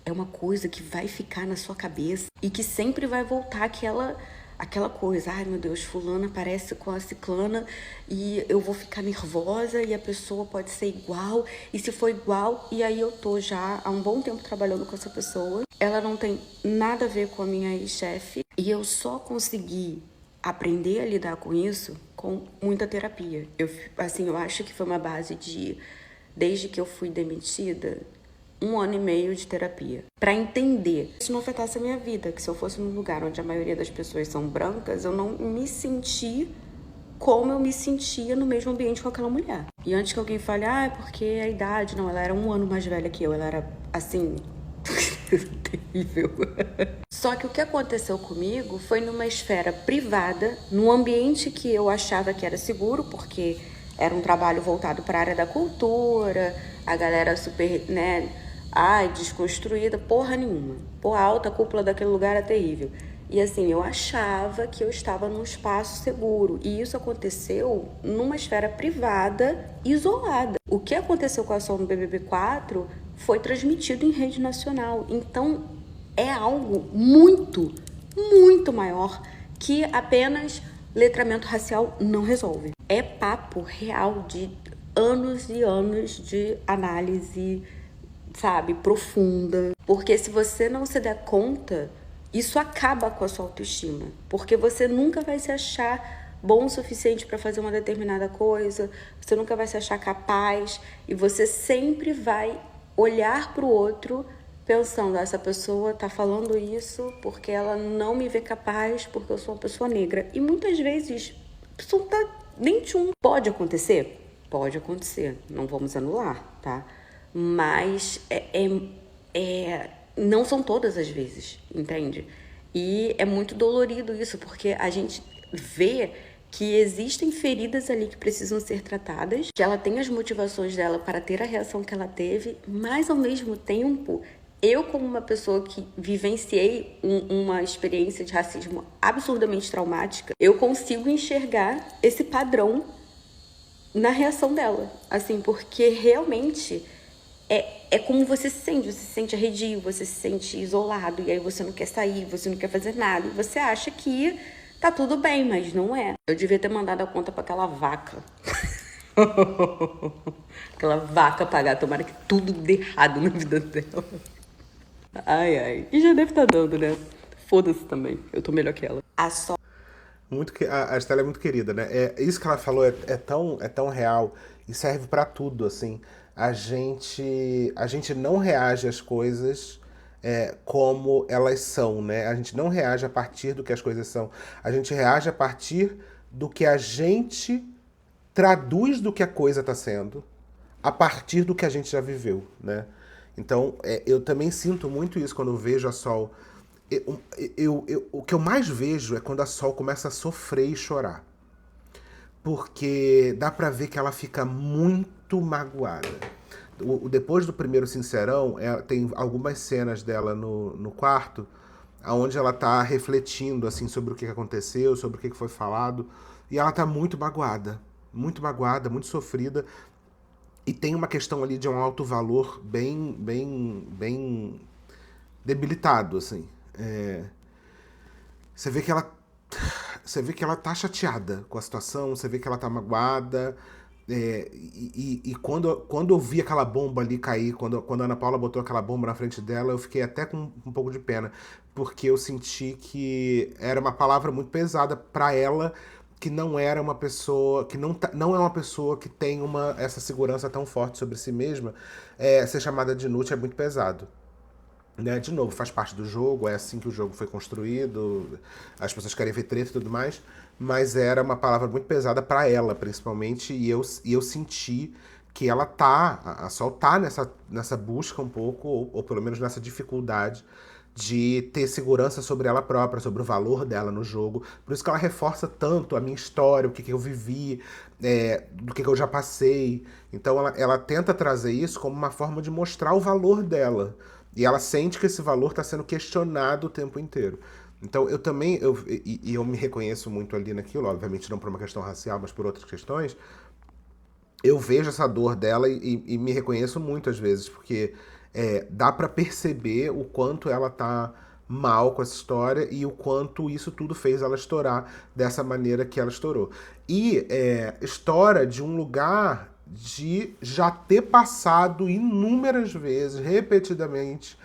é uma coisa que vai ficar na sua cabeça e que sempre vai voltar aquela coisa, ai meu Deus, fulana parece com a ciclana e eu vou ficar nervosa e a pessoa pode ser igual, e se for igual, e aí eu tô já há um bom tempo trabalhando com essa pessoa, ela não tem nada a ver com a minha ex-chefe e eu só consegui aprender a lidar com isso com muita terapia. Eu acho que foi uma base de, desde que eu fui demitida, 1 ano e meio de terapia, para entender que isso não afetasse a minha vida, que se eu fosse num lugar onde a maioria das pessoas são brancas, eu não me senti como eu me sentia no mesmo ambiente com aquela mulher. E antes que alguém fale, é porque a idade, não, ela era 1 ano mais velha que eu, ela era, assim, terrível. Só que o que aconteceu comigo foi numa esfera privada, num ambiente que eu achava que era seguro, porque era um trabalho voltado para a área da cultura, a galera super, né, desconstruída, porra nenhuma. Porra, a alta cúpula daquele lugar é terrível. E assim, eu achava que eu estava num espaço seguro. E isso aconteceu numa esfera privada, isolada. O que aconteceu com a Sol no BBB4 foi transmitido em rede nacional. Então, é algo muito, muito maior que apenas letramento racial não resolve. É papo real de anos e anos de análise, sabe, profunda. Porque se você não se der conta, isso acaba com a sua autoestima. Porque você nunca vai se achar bom o suficiente para fazer uma determinada coisa, você nunca vai se achar capaz, e você sempre vai olhar para o outro pensando, essa pessoa tá falando isso porque ela não me vê capaz, porque eu sou uma pessoa negra. E muitas vezes a pessoa não tá nem tchum. Pode acontecer? Pode acontecer. Não vamos anular, tá? Mas não são todas as vezes, entende? E é muito dolorido isso, porque a gente vê que existem feridas ali que precisam ser tratadas, que ela tem as motivações dela para ter a reação que ela teve, mas ao mesmo tempo, eu como uma pessoa que vivenciei uma experiência de racismo absurdamente traumática, eu consigo enxergar esse padrão na reação dela, assim, porque realmente é como você se sente arredio, você se sente isolado, e aí você não quer sair, você não quer fazer nada, e você acha que tá tudo bem, mas não é. Eu devia ter mandado a conta pra aquela vaca. Aquela vaca pagar, tomara que tudo dê errado na vida dela. Ai. E já deve estar dando, né? Foda-se também, eu tô melhor que ela. A Estela é muito querida, né? Isso que ela falou é tão real e serve pra tudo, assim. A gente não reage às coisas como elas são, né? A gente não reage a partir do que as coisas são. A gente reage a partir do que a gente traduz do que a coisa está sendo, a partir do que a gente já viveu, né? Então, eu também sinto muito isso quando eu vejo a Sol. O que eu mais vejo é quando a Sol começa a sofrer e chorar. Porque dá pra ver que ela fica muito magoada. Depois do primeiro Sincerão, tem algumas cenas dela no quarto, onde ela tá refletindo, assim, sobre o que aconteceu, sobre o que foi falado. E ela tá muito magoada, muito sofrida. E tem uma questão ali de um alto valor bem debilitado, assim. Você vê que ela tá chateada com a situação, você vê que ela tá magoada. E quando eu vi aquela bomba ali cair, quando a Ana Paula botou aquela bomba na frente dela, eu fiquei até com um pouco de pena, porque eu senti que era uma palavra muito pesada pra ela, que não era uma pessoa, que não é uma pessoa que tem essa segurança tão forte sobre si mesma. Ser chamada de inútil é muito pesado. Né? De novo, faz parte do jogo, é assim que o jogo foi construído, as pessoas querem ver treta e tudo mais, mas era uma palavra muito pesada pra ela, principalmente, e eu senti que ela a Sol tá nessa busca um pouco, ou pelo menos nessa dificuldade de ter segurança sobre ela própria, sobre o valor dela no jogo. Por isso que ela reforça tanto a minha história, o que eu vivi, do que eu já passei. Então ela tenta trazer isso como uma forma de mostrar o valor dela. E ela sente que esse valor está sendo questionado o tempo inteiro. Então eu também, eu me reconheço muito ali naquilo, obviamente não por uma questão racial, mas por outras questões. Eu vejo essa dor dela e me reconheço muito às vezes, porque dá pra perceber o quanto ela tá mal com essa história e o quanto isso tudo fez ela estourar dessa maneira que ela estourou. E estoura de um lugar de já ter passado inúmeras vezes, repetidamente,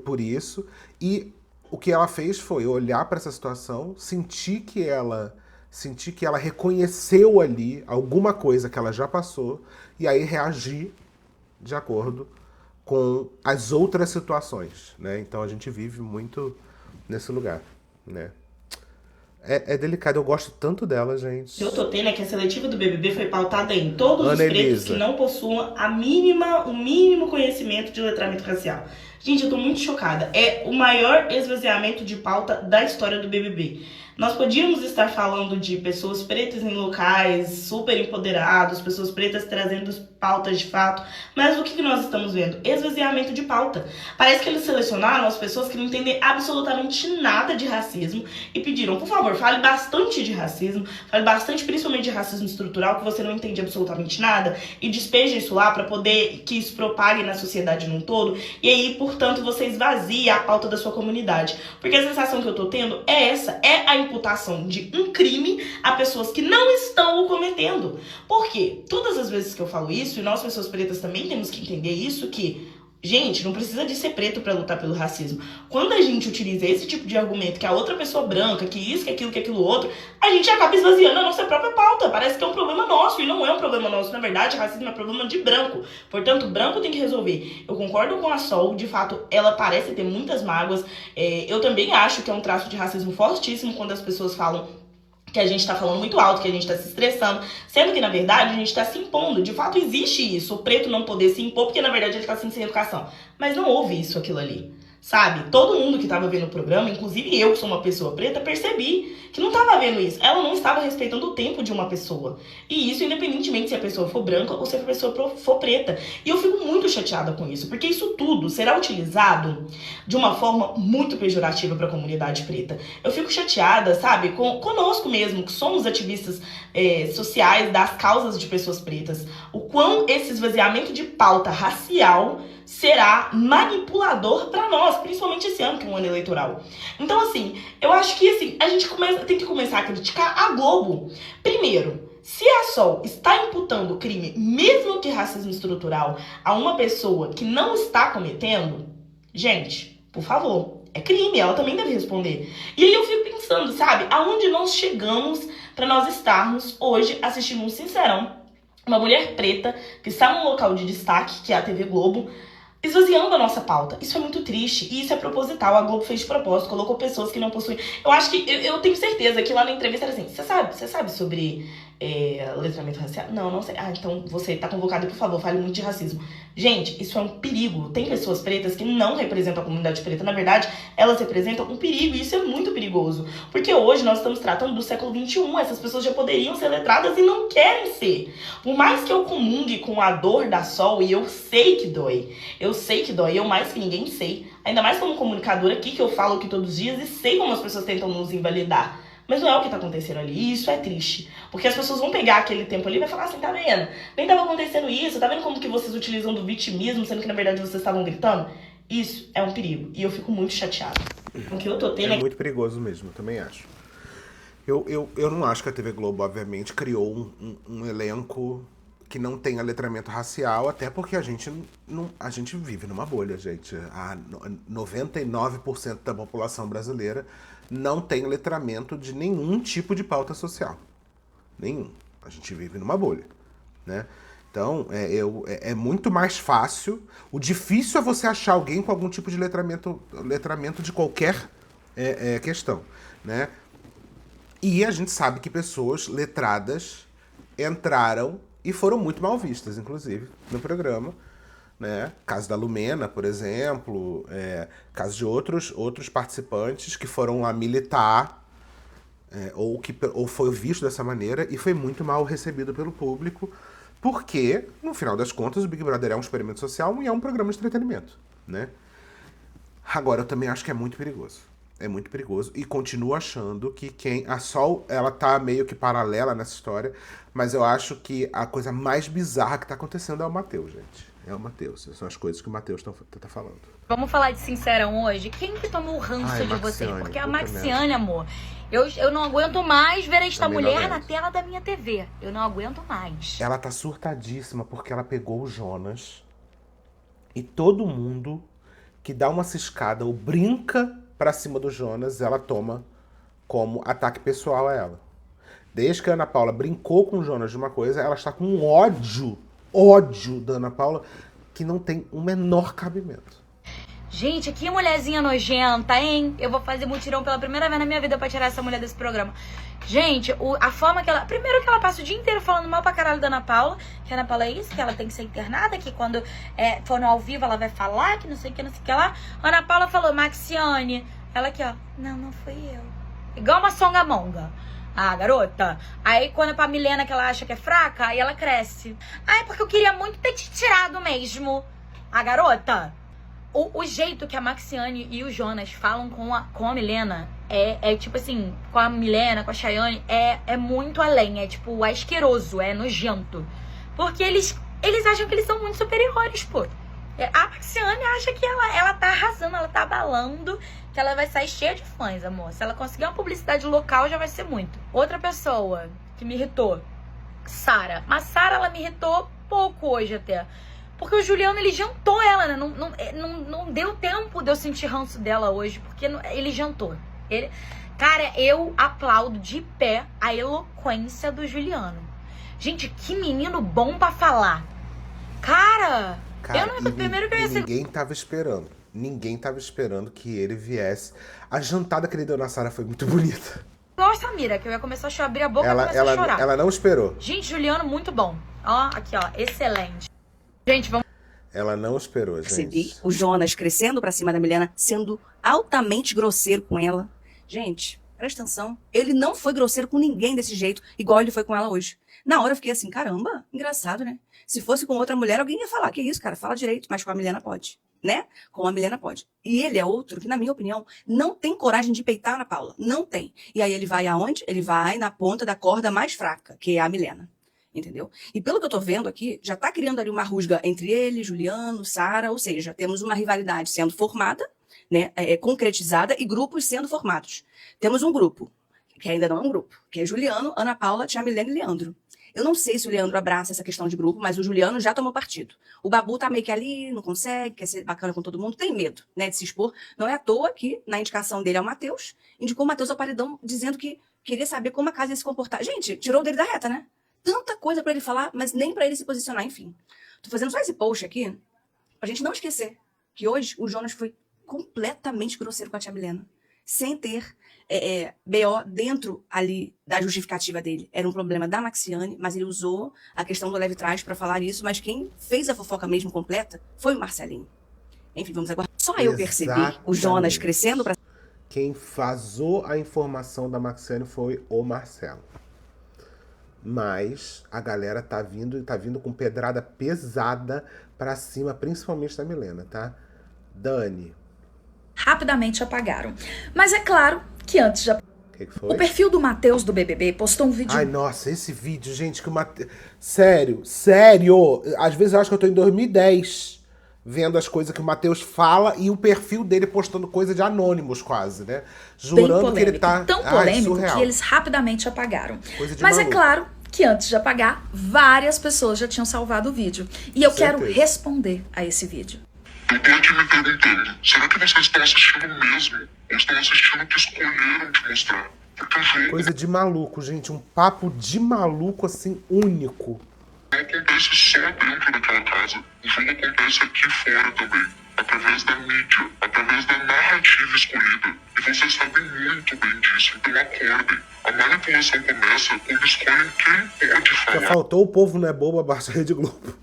por isso, e o que ela fez foi olhar para essa situação, sentir que ela reconheceu ali alguma coisa que ela já passou, e aí reagir de acordo com as outras situações, né? Então a gente vive muito nesse lugar, né? É delicado, eu gosto tanto dela, gente. Eu tô tendo é que a seletiva do BBB foi pautada em todos Ana os pretos Elisa, que não possuam o mínimo conhecimento de letramento racial. Gente, eu tô muito chocada. É o maior esvaziamento de pauta da história do BBB. Nós podíamos estar falando de pessoas pretas em locais super empoderados, pessoas pretas trazendo pautas de fato, mas o que nós estamos vendo? Esvaziamento de pauta. Parece que eles selecionaram as pessoas que não entendem absolutamente nada de racismo e pediram, por favor, fale bastante de racismo, fale bastante principalmente de racismo estrutural, que você não entende absolutamente nada, e despeje isso lá para poder que isso propague na sociedade num todo, e aí, portanto, você esvazia a pauta da sua comunidade. Porque a sensação que eu tô tendo é essa, é a imputação de um crime a pessoas que não estão o cometendo. Por quê? Todas as vezes que eu falo isso, e nós pessoas pretas também temos que entender isso, que, gente, não precisa de ser preto para lutar pelo racismo. Quando a gente utiliza esse tipo de argumento, que a outra pessoa branca, que isso, que aquilo outro, a gente acaba esvaziando a nossa própria pauta. Parece que é um problema nosso, e não é um problema nosso. Na verdade, racismo é problema de branco. Portanto, branco tem que resolver. Eu concordo com a Sol, de fato, ela parece ter muitas mágoas. Eu também acho que é um traço de racismo fortíssimo quando as pessoas falam que a gente tá falando muito alto, que a gente tá se estressando, sendo que, na verdade, a gente tá se impondo. De fato, existe isso, o preto não poder se impor, porque, na verdade, ele tá sem educação. Mas não houve isso, aquilo ali. Sabe? Todo mundo que tava vendo o programa, inclusive eu, que sou uma pessoa preta, percebi que não tava vendo isso. Ela não estava respeitando o tempo de uma pessoa. E isso independentemente se a pessoa for branca ou se a pessoa for preta. E eu fico muito chateada com isso, porque isso tudo será utilizado de uma forma muito pejorativa para a comunidade preta. Eu fico chateada, sabe? Conosco mesmo, que somos ativistas sociais das causas de pessoas pretas. O quão esse esvaziamento de pauta racial será manipulador para nós, principalmente esse ano, que é um ano eleitoral. Então, assim, eu acho que assim, a gente tem que começar a criticar a Globo. Primeiro, se a Sol está imputando crime, mesmo que racismo estrutural, a uma pessoa que não está cometendo, gente, por favor, é crime, ela também deve responder. E aí eu fico pensando, sabe, aonde nós chegamos para nós estarmos hoje assistindo um Sincerão, uma mulher preta que está num local de destaque, que é a TV Globo, esvaziando a nossa pauta. Isso é muito triste e isso é proposital. A Globo fez de propósito, colocou pessoas que não possuem. Eu acho que, eu tenho certeza que lá na entrevista era assim, você sabe sobre letramento racial? Não sei. Ah, então você tá convocado, por favor, fale muito de racismo. Gente, isso é um perigo. Tem pessoas pretas que não representam a comunidade preta. Na verdade, elas representam um perigo e isso é muito perigoso. Porque hoje nós estamos tratando do século XXI. Essas pessoas já poderiam ser letradas e não querem ser. Por mais que eu comungue com a dor da Sol, e eu sei que dói. Eu mais que ninguém sei. Ainda mais como comunicadora aqui, que eu falo aqui todos os dias e sei como as pessoas tentam nos invalidar. Mas não é o que tá acontecendo ali, e isso é triste. Porque as pessoas vão pegar aquele tempo ali e vai falar assim, tá vendo? Nem tava acontecendo isso, tá vendo como que vocês utilizam do vitimismo, sendo que na verdade vocês estavam gritando? Isso é um perigo, e eu fico muito chateada. O que eu tô tendo é muito perigoso mesmo, eu também acho. Eu não acho que a TV Globo, obviamente, criou um elenco que não tenha letramento racial, até porque a gente vive numa bolha, gente. 99% da população brasileira não tem letramento de nenhum tipo de pauta social. Nenhum. A gente vive numa bolha, né? Então, é muito mais fácil. O difícil é você achar alguém com algum tipo de letramento de qualquer questão, né? E a gente sabe que pessoas letradas entraram e foram muito mal vistas, inclusive, no programa, né? Caso da Lumena, por exemplo, caso de outros participantes que foram lá militar, ou foi visto dessa maneira e foi muito mal recebido pelo público, porque, no final das contas, o Big Brother é um experimento social e é um programa de entretenimento, né? Agora, eu também acho que é muito perigoso. É muito perigoso. E continuo achando que a Sol, ela tá meio que paralela nessa história, mas eu acho que a coisa mais bizarra que tá acontecendo é o Matheus, gente. É o Matheus. São as coisas que o Matheus tá falando. Vamos falar de Sincerão hoje? Quem que tomou o ranço de você? Porque a Maxiane, amor, eu não aguento mais ver esta mulher na tela da minha TV. Eu não aguento mais. Ela tá surtadíssima porque ela pegou o Jonas e todo mundo que dá uma ciscada ou brinca pra cima do Jonas, ela toma como ataque pessoal a ela. Desde que a Ana Paula brincou com o Jonas de uma coisa, ela está com um ódio da Ana Paula que não tem o menor cabimento. Gente, que mulherzinha nojenta, hein? Eu vou fazer mutirão pela primeira vez na minha vida pra tirar essa mulher desse programa. Gente, a forma que ela... Primeiro que ela passa o dia inteiro falando mal pra caralho da Ana Paula. Que a Ana Paula é isso, que ela tem que ser internada. Que quando for no ao vivo ela vai falar, que não sei o que, não sei o que lá. A Ana Paula falou, Maxiane. Ela aqui, ó. Não fui eu. Igual uma songamonga. Ah, garota. Aí quando pra Milena que ela acha que é fraca, aí ela cresce. Ah, é porque eu queria muito ter te tirado mesmo. Ah, garota. O jeito que a Maxiane e o Jonas falam com a Milena é tipo assim, com a Milena, com a Chayane, é muito além, é tipo asqueroso, é nojento. Porque eles acham que eles são muito superiores, pô. A Maxiane acha que ela tá arrasando, ela tá abalando, que ela vai sair cheia de fãs, amor. Se ela conseguir uma publicidade local, já vai ser muito. Outra pessoa que me irritou, Sara. Mas Sara, ela me irritou pouco hoje até. Porque o Juliano, ele jantou ela, né? Não deu tempo de eu sentir ranço dela hoje, porque ele jantou. Cara, eu aplaudo de pé a eloquência do Juliano. Gente, que menino bom pra falar. Cara eu não... Primeiro que eu ia ser... Ninguém tava esperando que ele viesse. A jantada que ele deu na Sara foi muito bonita. Nossa, Mira, que eu ia começar a abrir a boca e começar a chorar. Ela não esperou. Gente, Juliano, muito bom. Ó, aqui, ó, excelente. Gente, vamos... Ela não esperou, gente. Percebi o Jonas crescendo pra cima da Milena, sendo altamente grosseiro com ela. Gente, presta atenção. Ele não foi grosseiro com ninguém desse jeito, igual ele foi com ela hoje. Na hora eu fiquei assim, caramba, engraçado, né? Se fosse com outra mulher, alguém ia falar, que isso, cara, fala direito, mas com a Milena pode, né? Com a Milena pode. E ele é outro que, na minha opinião, não tem coragem de peitar a Ana Paula. Não tem. E aí ele vai aonde? Ele vai na ponta da corda mais fraca, que é a Milena. Entendeu? E pelo que eu tô vendo aqui, já tá criando ali uma rusga entre ele, Juliano, Sara, ou seja, temos uma rivalidade sendo formada, né, concretizada e grupos sendo formados. Temos um grupo, que ainda não é um grupo, que é Juliano, Ana Paula, Tia Milena e Leandro. Eu não sei se o Leandro abraça essa questão de grupo, mas o Juliano já tomou partido. O Babu tá meio que ali, não consegue, quer ser bacana com todo mundo, tem medo, né, de se expor. Não é à toa que, na indicação dele ao Matheus, indicou o Matheus ao paredão dizendo que queria saber como a casa ia se comportar. Gente, tirou dele da reta, né? Tanta coisa pra ele falar, mas nem pra ele se posicionar, enfim. Tô fazendo só esse post aqui pra gente não esquecer que hoje o Jonas foi completamente grosseiro com a Tia Milena, sem ter BO dentro ali da justificativa dele. Era um problema da Maxiane, mas ele usou a questão do leve trás pra falar isso, mas quem fez a fofoca mesmo completa foi o Marcelinho. Enfim, vamos aguardar. Só eu percebi o Jonas crescendo pra... Quem vazou a informação da Maxiane foi o Marcelo. Mas a galera tá vindo com pedrada pesada pra cima, principalmente da Milena, tá? Dani, rapidamente apagaram. Mas é claro que antes de que foi? O perfil do Matheus do BBB postou um vídeo... Ai, nossa, esse vídeo, gente, que o Matheus... Sério. Às vezes eu acho que eu tô em 2010 vendo as coisas que o Matheus fala e o perfil dele postando coisa de anônimos quase, né? Jurando que ele tá... Tão polêmico que eles rapidamente apagaram. Mas é claro que antes de apagar, várias pessoas já tinham salvado o vídeo. E eu quero responder a esse vídeo. Eu tô aqui me perguntando, será que vocês estão assistindo mesmo? Ou estão assistindo o que escolheram te mostrar? Porque o jogo... Coisa de maluco, gente. Um papo de maluco, assim, único. Não acontece só dentro daquela casa. O jogo acontece aqui fora também. Através da mídia, através da narrativa escolhida. E vocês sabem muito bem disso, então acordem. A manipulação começa quando escolhem quem pode falar. Já faltou o povo não é bobo abaixo da Rede Globo.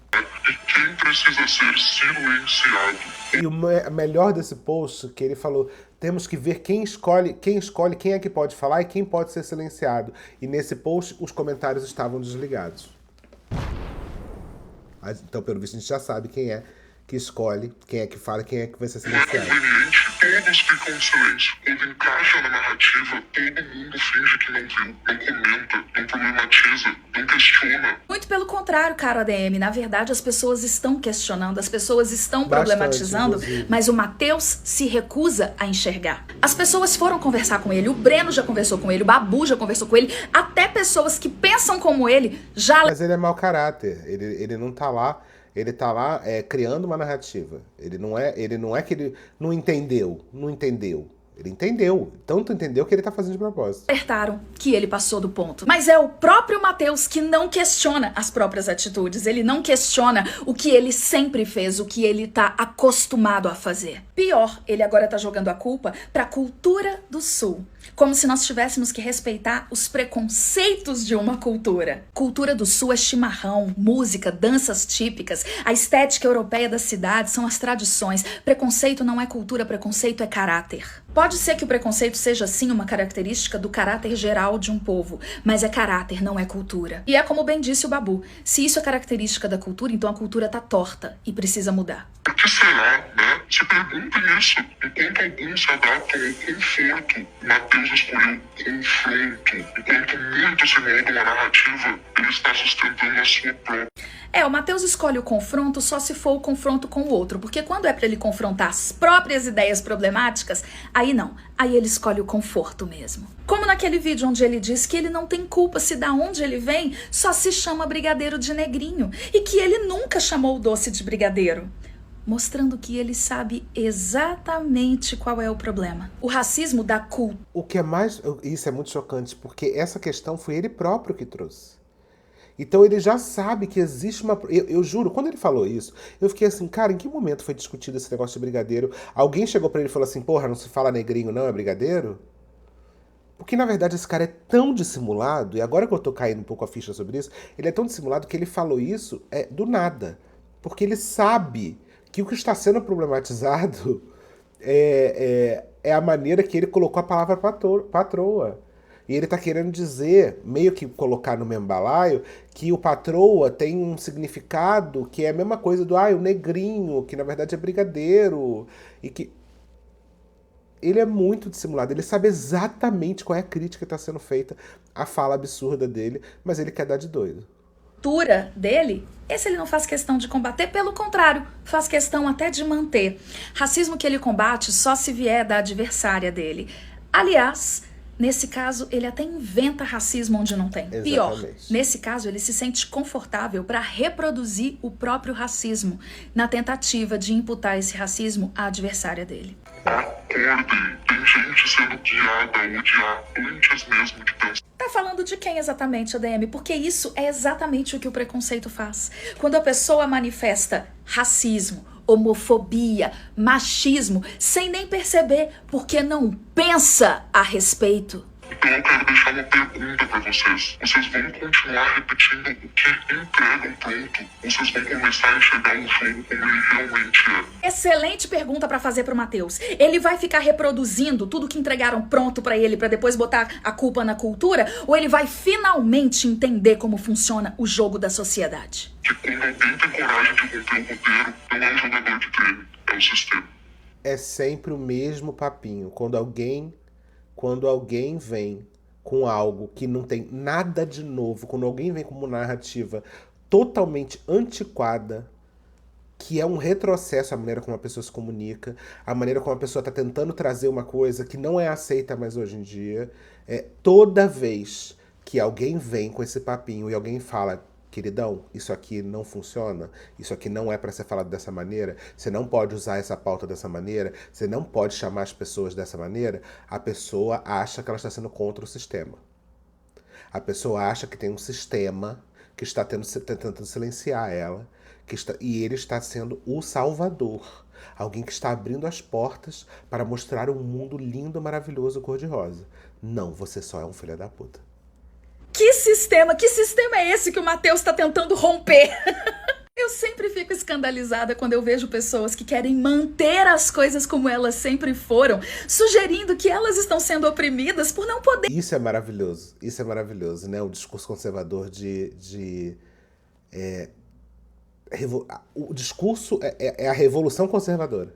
E quem precisa ser silenciado. E o melhor desse post, que ele falou, temos que ver quem escolhe quem é que pode falar e quem pode ser silenciado. E nesse post, os comentários estavam desligados. Então, pelo visto, a gente já sabe quem é que escolhe, quem é que fala, quem é que vai ser silenciado. Todos ficam em silêncio. Quando encaixa na narrativa, todo mundo finge que não viu, não comenta, não problematiza, não questiona. Muito pelo contrário, caro ADM. Na verdade, as pessoas estão questionando, as pessoas estão problematizando, inclusive. Mas o Matheus se recusa a enxergar. As pessoas foram conversar com ele, o Breno já conversou com ele, o Babu já conversou com ele, até pessoas que pensam como ele já... Mas ele é mau caráter, ele não tá lá... Ele tá lá criando uma narrativa. Ele não é que ele não entendeu. Ele entendeu. Tanto entendeu que ele tá fazendo de propósito. Acertaram que ele passou do ponto. Mas é o próprio Matheus que não questiona as próprias atitudes. Ele não questiona o que ele sempre fez, o que ele tá acostumado a fazer. Pior, ele agora tá jogando a culpa pra cultura do Sul. Como se nós tivéssemos que respeitar os preconceitos de uma cultura. Cultura do Sul é chimarrão, música, danças típicas. A estética europeia da cidade são as tradições. Preconceito não é cultura, preconceito é caráter. Pode ser que o preconceito seja, sim, uma característica do caráter geral de um povo, mas é caráter, não é cultura. E é como bem disse o Babu, se isso é característica da cultura, então a cultura tá torta e precisa mudar. Por que será, né? Se perguntem isso. Enquanto alguns se adaptam ao conforto, Matheus escolheu confronto. Enquanto muitos se moldam a narrativa, ele está sustentando a sua própria. O Matheus escolhe o confronto só se for o confronto com o outro, porque quando é pra ele confrontar as próprias ideias problemáticas, aí não, aí ele escolhe o conforto mesmo. Como naquele vídeo onde ele diz que ele não tem culpa se da onde ele vem só se chama brigadeiro de negrinho, e que ele nunca chamou o doce de brigadeiro. Mostrando que ele sabe exatamente qual é o problema. O racismo da cultura. O que é mais... Isso é muito chocante, porque essa questão foi ele próprio que trouxe. Então ele já sabe que existe uma... Eu juro, quando ele falou isso, eu fiquei assim, cara, em que momento foi discutido esse negócio de brigadeiro? Alguém chegou pra ele e falou assim, porra, não se fala negrinho não, é brigadeiro? Porque, na verdade, esse cara é tão dissimulado, e agora que eu tô caindo um pouco a ficha sobre isso, ele é tão dissimulado que ele falou isso do nada. Porque ele sabe que o que está sendo problematizado é a maneira que ele colocou a palavra patroa. E ele tá querendo dizer, meio que colocar no mesmo balaio, que o patroa tem um significado que é a mesma coisa do o negrinho, que na verdade é brigadeiro. E que ele é muito dissimulado, ele sabe exatamente qual é a crítica que está sendo feita à fala absurda dele, mas ele quer dar de doido. Cultura dele, esse ele não faz questão de combater, pelo contrário, faz questão até de manter. Racismo que ele combate só se vier da adversária dele. Aliás, nesse caso, ele até inventa racismo onde não tem. Exatamente. Pior, nesse caso, ele se sente confortável para reproduzir o próprio racismo, na tentativa de imputar esse racismo à adversária dele. Acordem, tem gente sendo guiada a odiar antes mesmo de pensar. Tá falando de quem exatamente, ADM? Porque isso é exatamente o que o preconceito faz. Quando a pessoa manifesta racismo, homofobia, machismo, sem nem perceber, porque não pensa a respeito. Então eu quero deixar uma pergunta pra vocês. Vocês vão continuar repetindo o que entregam pronto? Vocês vão começar a enxergar o jogo como ele realmente é? Excelente pergunta pra fazer pro Matheus. Ele vai ficar reproduzindo tudo que entregaram pronto pra ele pra depois botar a culpa na cultura? Ou ele vai finalmente entender como funciona o jogo da sociedade? Que quando alguém tem coragem de romper o roteiro, não é um jogador de treino, é o sistema. é sempre o mesmo papinho. Quando alguém vem com algo que não tem nada de novo, quando alguém vem com uma narrativa totalmente antiquada, que é um retrocesso à maneira como a pessoa se comunica, a maneira como a pessoa está tentando trazer uma coisa que não é aceita mais hoje em dia. Toda vez que alguém vem com esse papinho e alguém fala, queridão, isso aqui não funciona, isso aqui não é para ser falado dessa maneira, você não pode usar essa pauta dessa maneira, você não pode chamar as pessoas dessa maneira, a pessoa acha que ela está sendo contra o sistema. A pessoa acha que tem um sistema que está tentando silenciar ela, e ele está sendo o salvador. Alguém que está abrindo as portas para mostrar um mundo lindo, maravilhoso, cor-de-rosa. Não, você só é um filho da puta. Que sistema é esse que o Matheus está tentando romper? Eu sempre fico escandalizada quando eu vejo pessoas que querem manter as coisas como elas sempre foram, sugerindo que elas estão sendo oprimidas por não poder. Isso é maravilhoso, né? O discurso conservador o discurso é a revolução conservadora.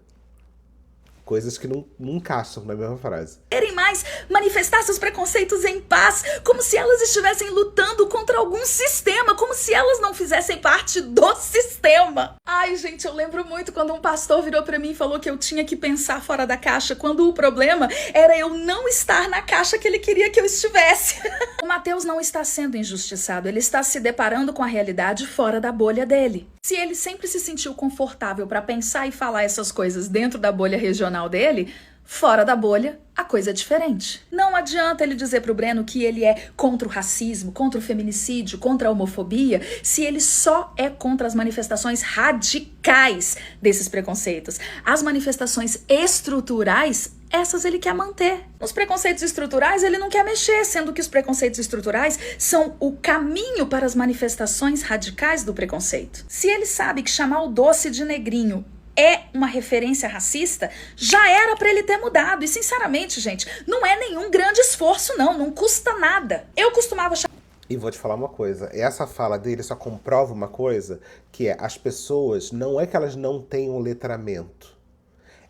Coisas que não encaixam na mesma frase. Querem mais manifestar seus preconceitos em paz, como se elas estivessem lutando contra algum sistema, como se elas não fizessem parte do sistema. Ai, gente, eu lembro muito quando um pastor virou pra mim e falou que eu tinha que pensar fora da caixa, quando o problema era eu não estar na caixa que ele queria que eu estivesse. O Matheus não está sendo injustiçado, ele está se deparando com a realidade fora da bolha dele. Se ele sempre se sentiu confortável para pensar e falar essas coisas dentro da bolha regional dele, fora da bolha, a coisa é diferente. Não adianta ele dizer pro Breno que ele é contra o racismo, contra o feminicídio, contra a homofobia, se ele só é contra as manifestações radicais desses preconceitos. As manifestações estruturais, essas ele quer manter. Os preconceitos estruturais ele não quer mexer, sendo que os preconceitos estruturais são o caminho para as manifestações radicais do preconceito. Se ele sabe que chamar o doce de negrinho é uma referência racista, já era pra ele ter mudado. E sinceramente, gente, não é nenhum grande esforço não custa nada. Eu costumava chamar... E vou te falar uma coisa, essa fala dele só comprova uma coisa, que é as pessoas, não é que elas não tenham letramento,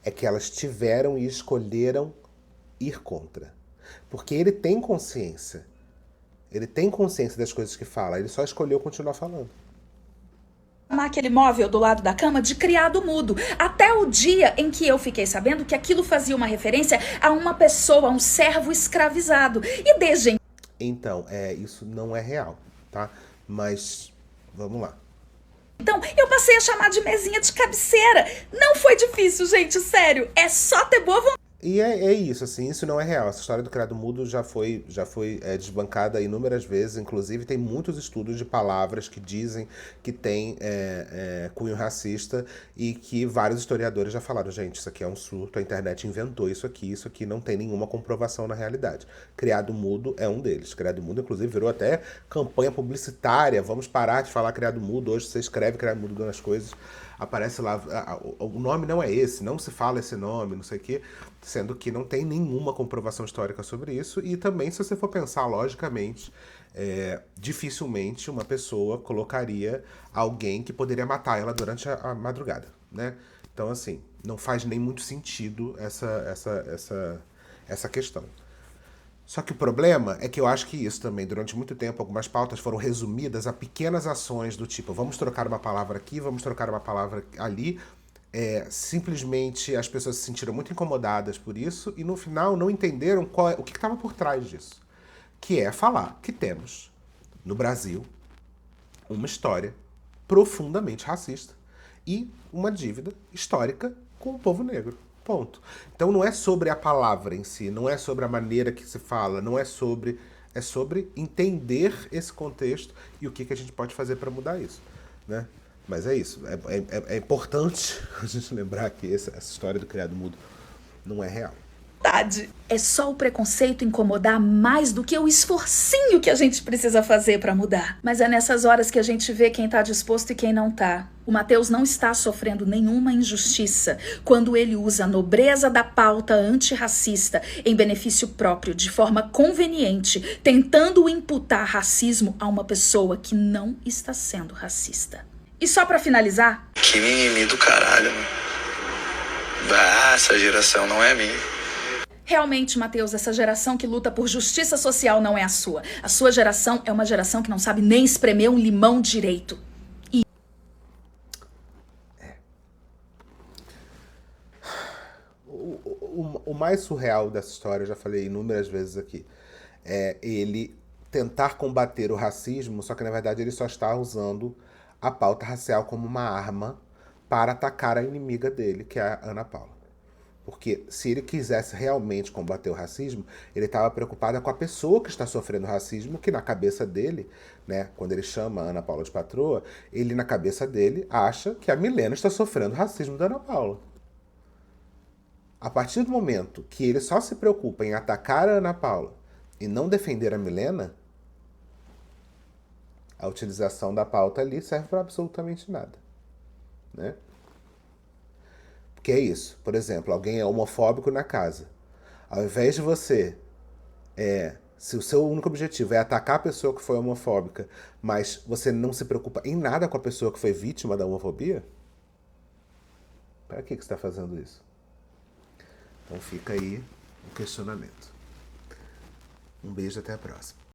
é que elas tiveram e escolheram ir contra. Porque ele tem consciência das coisas que fala, ele só escolheu continuar falando. Aquele móvel do lado da cama de criado mudo, até o dia em que eu fiquei sabendo que aquilo fazia uma referência a uma pessoa, a um servo escravizado. E desde então, isso não é real, tá? Mas, vamos lá. Então, eu passei a chamar de mesinha de cabeceira. Não foi difícil, gente, sério. É só ter boa vontade. E é isso, assim, isso não é real. Essa história do criado mudo já foi desbancada inúmeras vezes. Inclusive, tem muitos estudos de palavras que dizem que tem cunho racista e que vários historiadores já falaram, gente, isso aqui é um surto, a internet inventou isso aqui não tem nenhuma comprovação na realidade. Criado mudo é um deles. Criado mudo, inclusive, virou até campanha publicitária. Vamos parar de falar criado mudo. Hoje você escreve criado mudo nas coisas, aparece lá, o nome não é esse, não se fala esse nome, não sei o quê, sendo que não tem nenhuma comprovação histórica sobre isso. E também, se você for pensar logicamente, dificilmente uma pessoa colocaria alguém que poderia matar ela durante a madrugada, né? Então, assim, não faz nem muito sentido essa questão. Só que o problema é que eu acho que isso também, durante muito tempo, algumas pautas foram resumidas a pequenas ações do tipo, vamos trocar uma palavra aqui, vamos trocar uma palavra ali. Simplesmente as pessoas se sentiram muito incomodadas por isso e no final não entenderam o que estava por trás disso. Que é falar que temos, no Brasil, uma história profundamente racista e uma dívida histórica com o povo negro. Ponto. Então não é sobre a palavra em si, não é sobre a maneira que se fala, não é sobre... É sobre entender esse contexto e o que a gente pode fazer para mudar isso, né? Mas é isso. É importante a gente lembrar que essa história do criado mudo não é real. É só o preconceito incomodar mais do que o esforcinho que a gente precisa fazer pra mudar. Mas é nessas horas que a gente vê quem tá disposto e quem não tá. O Matheus não está sofrendo nenhuma injustiça quando ele usa a nobreza da pauta antirracista em benefício próprio, de forma conveniente, tentando imputar racismo a uma pessoa que não está sendo racista. E só pra finalizar... Que mimimi do caralho, mano. Essa geração não é a minha. Realmente, Matheus, essa geração que luta por justiça social não é a sua. A sua geração é uma geração que não sabe nem espremer um limão direito. O mais surreal dessa história, eu já falei inúmeras vezes aqui, é ele tentar combater o racismo, só que na verdade ele só está usando a pauta racial como uma arma para atacar a inimiga dele, que é a Ana Paula. Porque se ele quisesse realmente combater o racismo, ele estava preocupado com a pessoa que está sofrendo racismo, que na cabeça dele, né, quando ele chama a Ana Paula de patroa, ele na cabeça dele acha que a Milena está sofrendo racismo da Ana Paula. A partir do momento que ele só se preocupa em atacar a Ana Paula e não defender a Milena, a utilização da pauta ali serve para absolutamente nada, né? Porque é isso. Por exemplo, alguém é homofóbico na casa. Ao invés de você... se o seu único objetivo é atacar a pessoa que foi homofóbica, mas você não se preocupa em nada com a pessoa que foi vítima da homofobia, para que você está fazendo isso? Então fica aí o questionamento. Um beijo, até a próxima.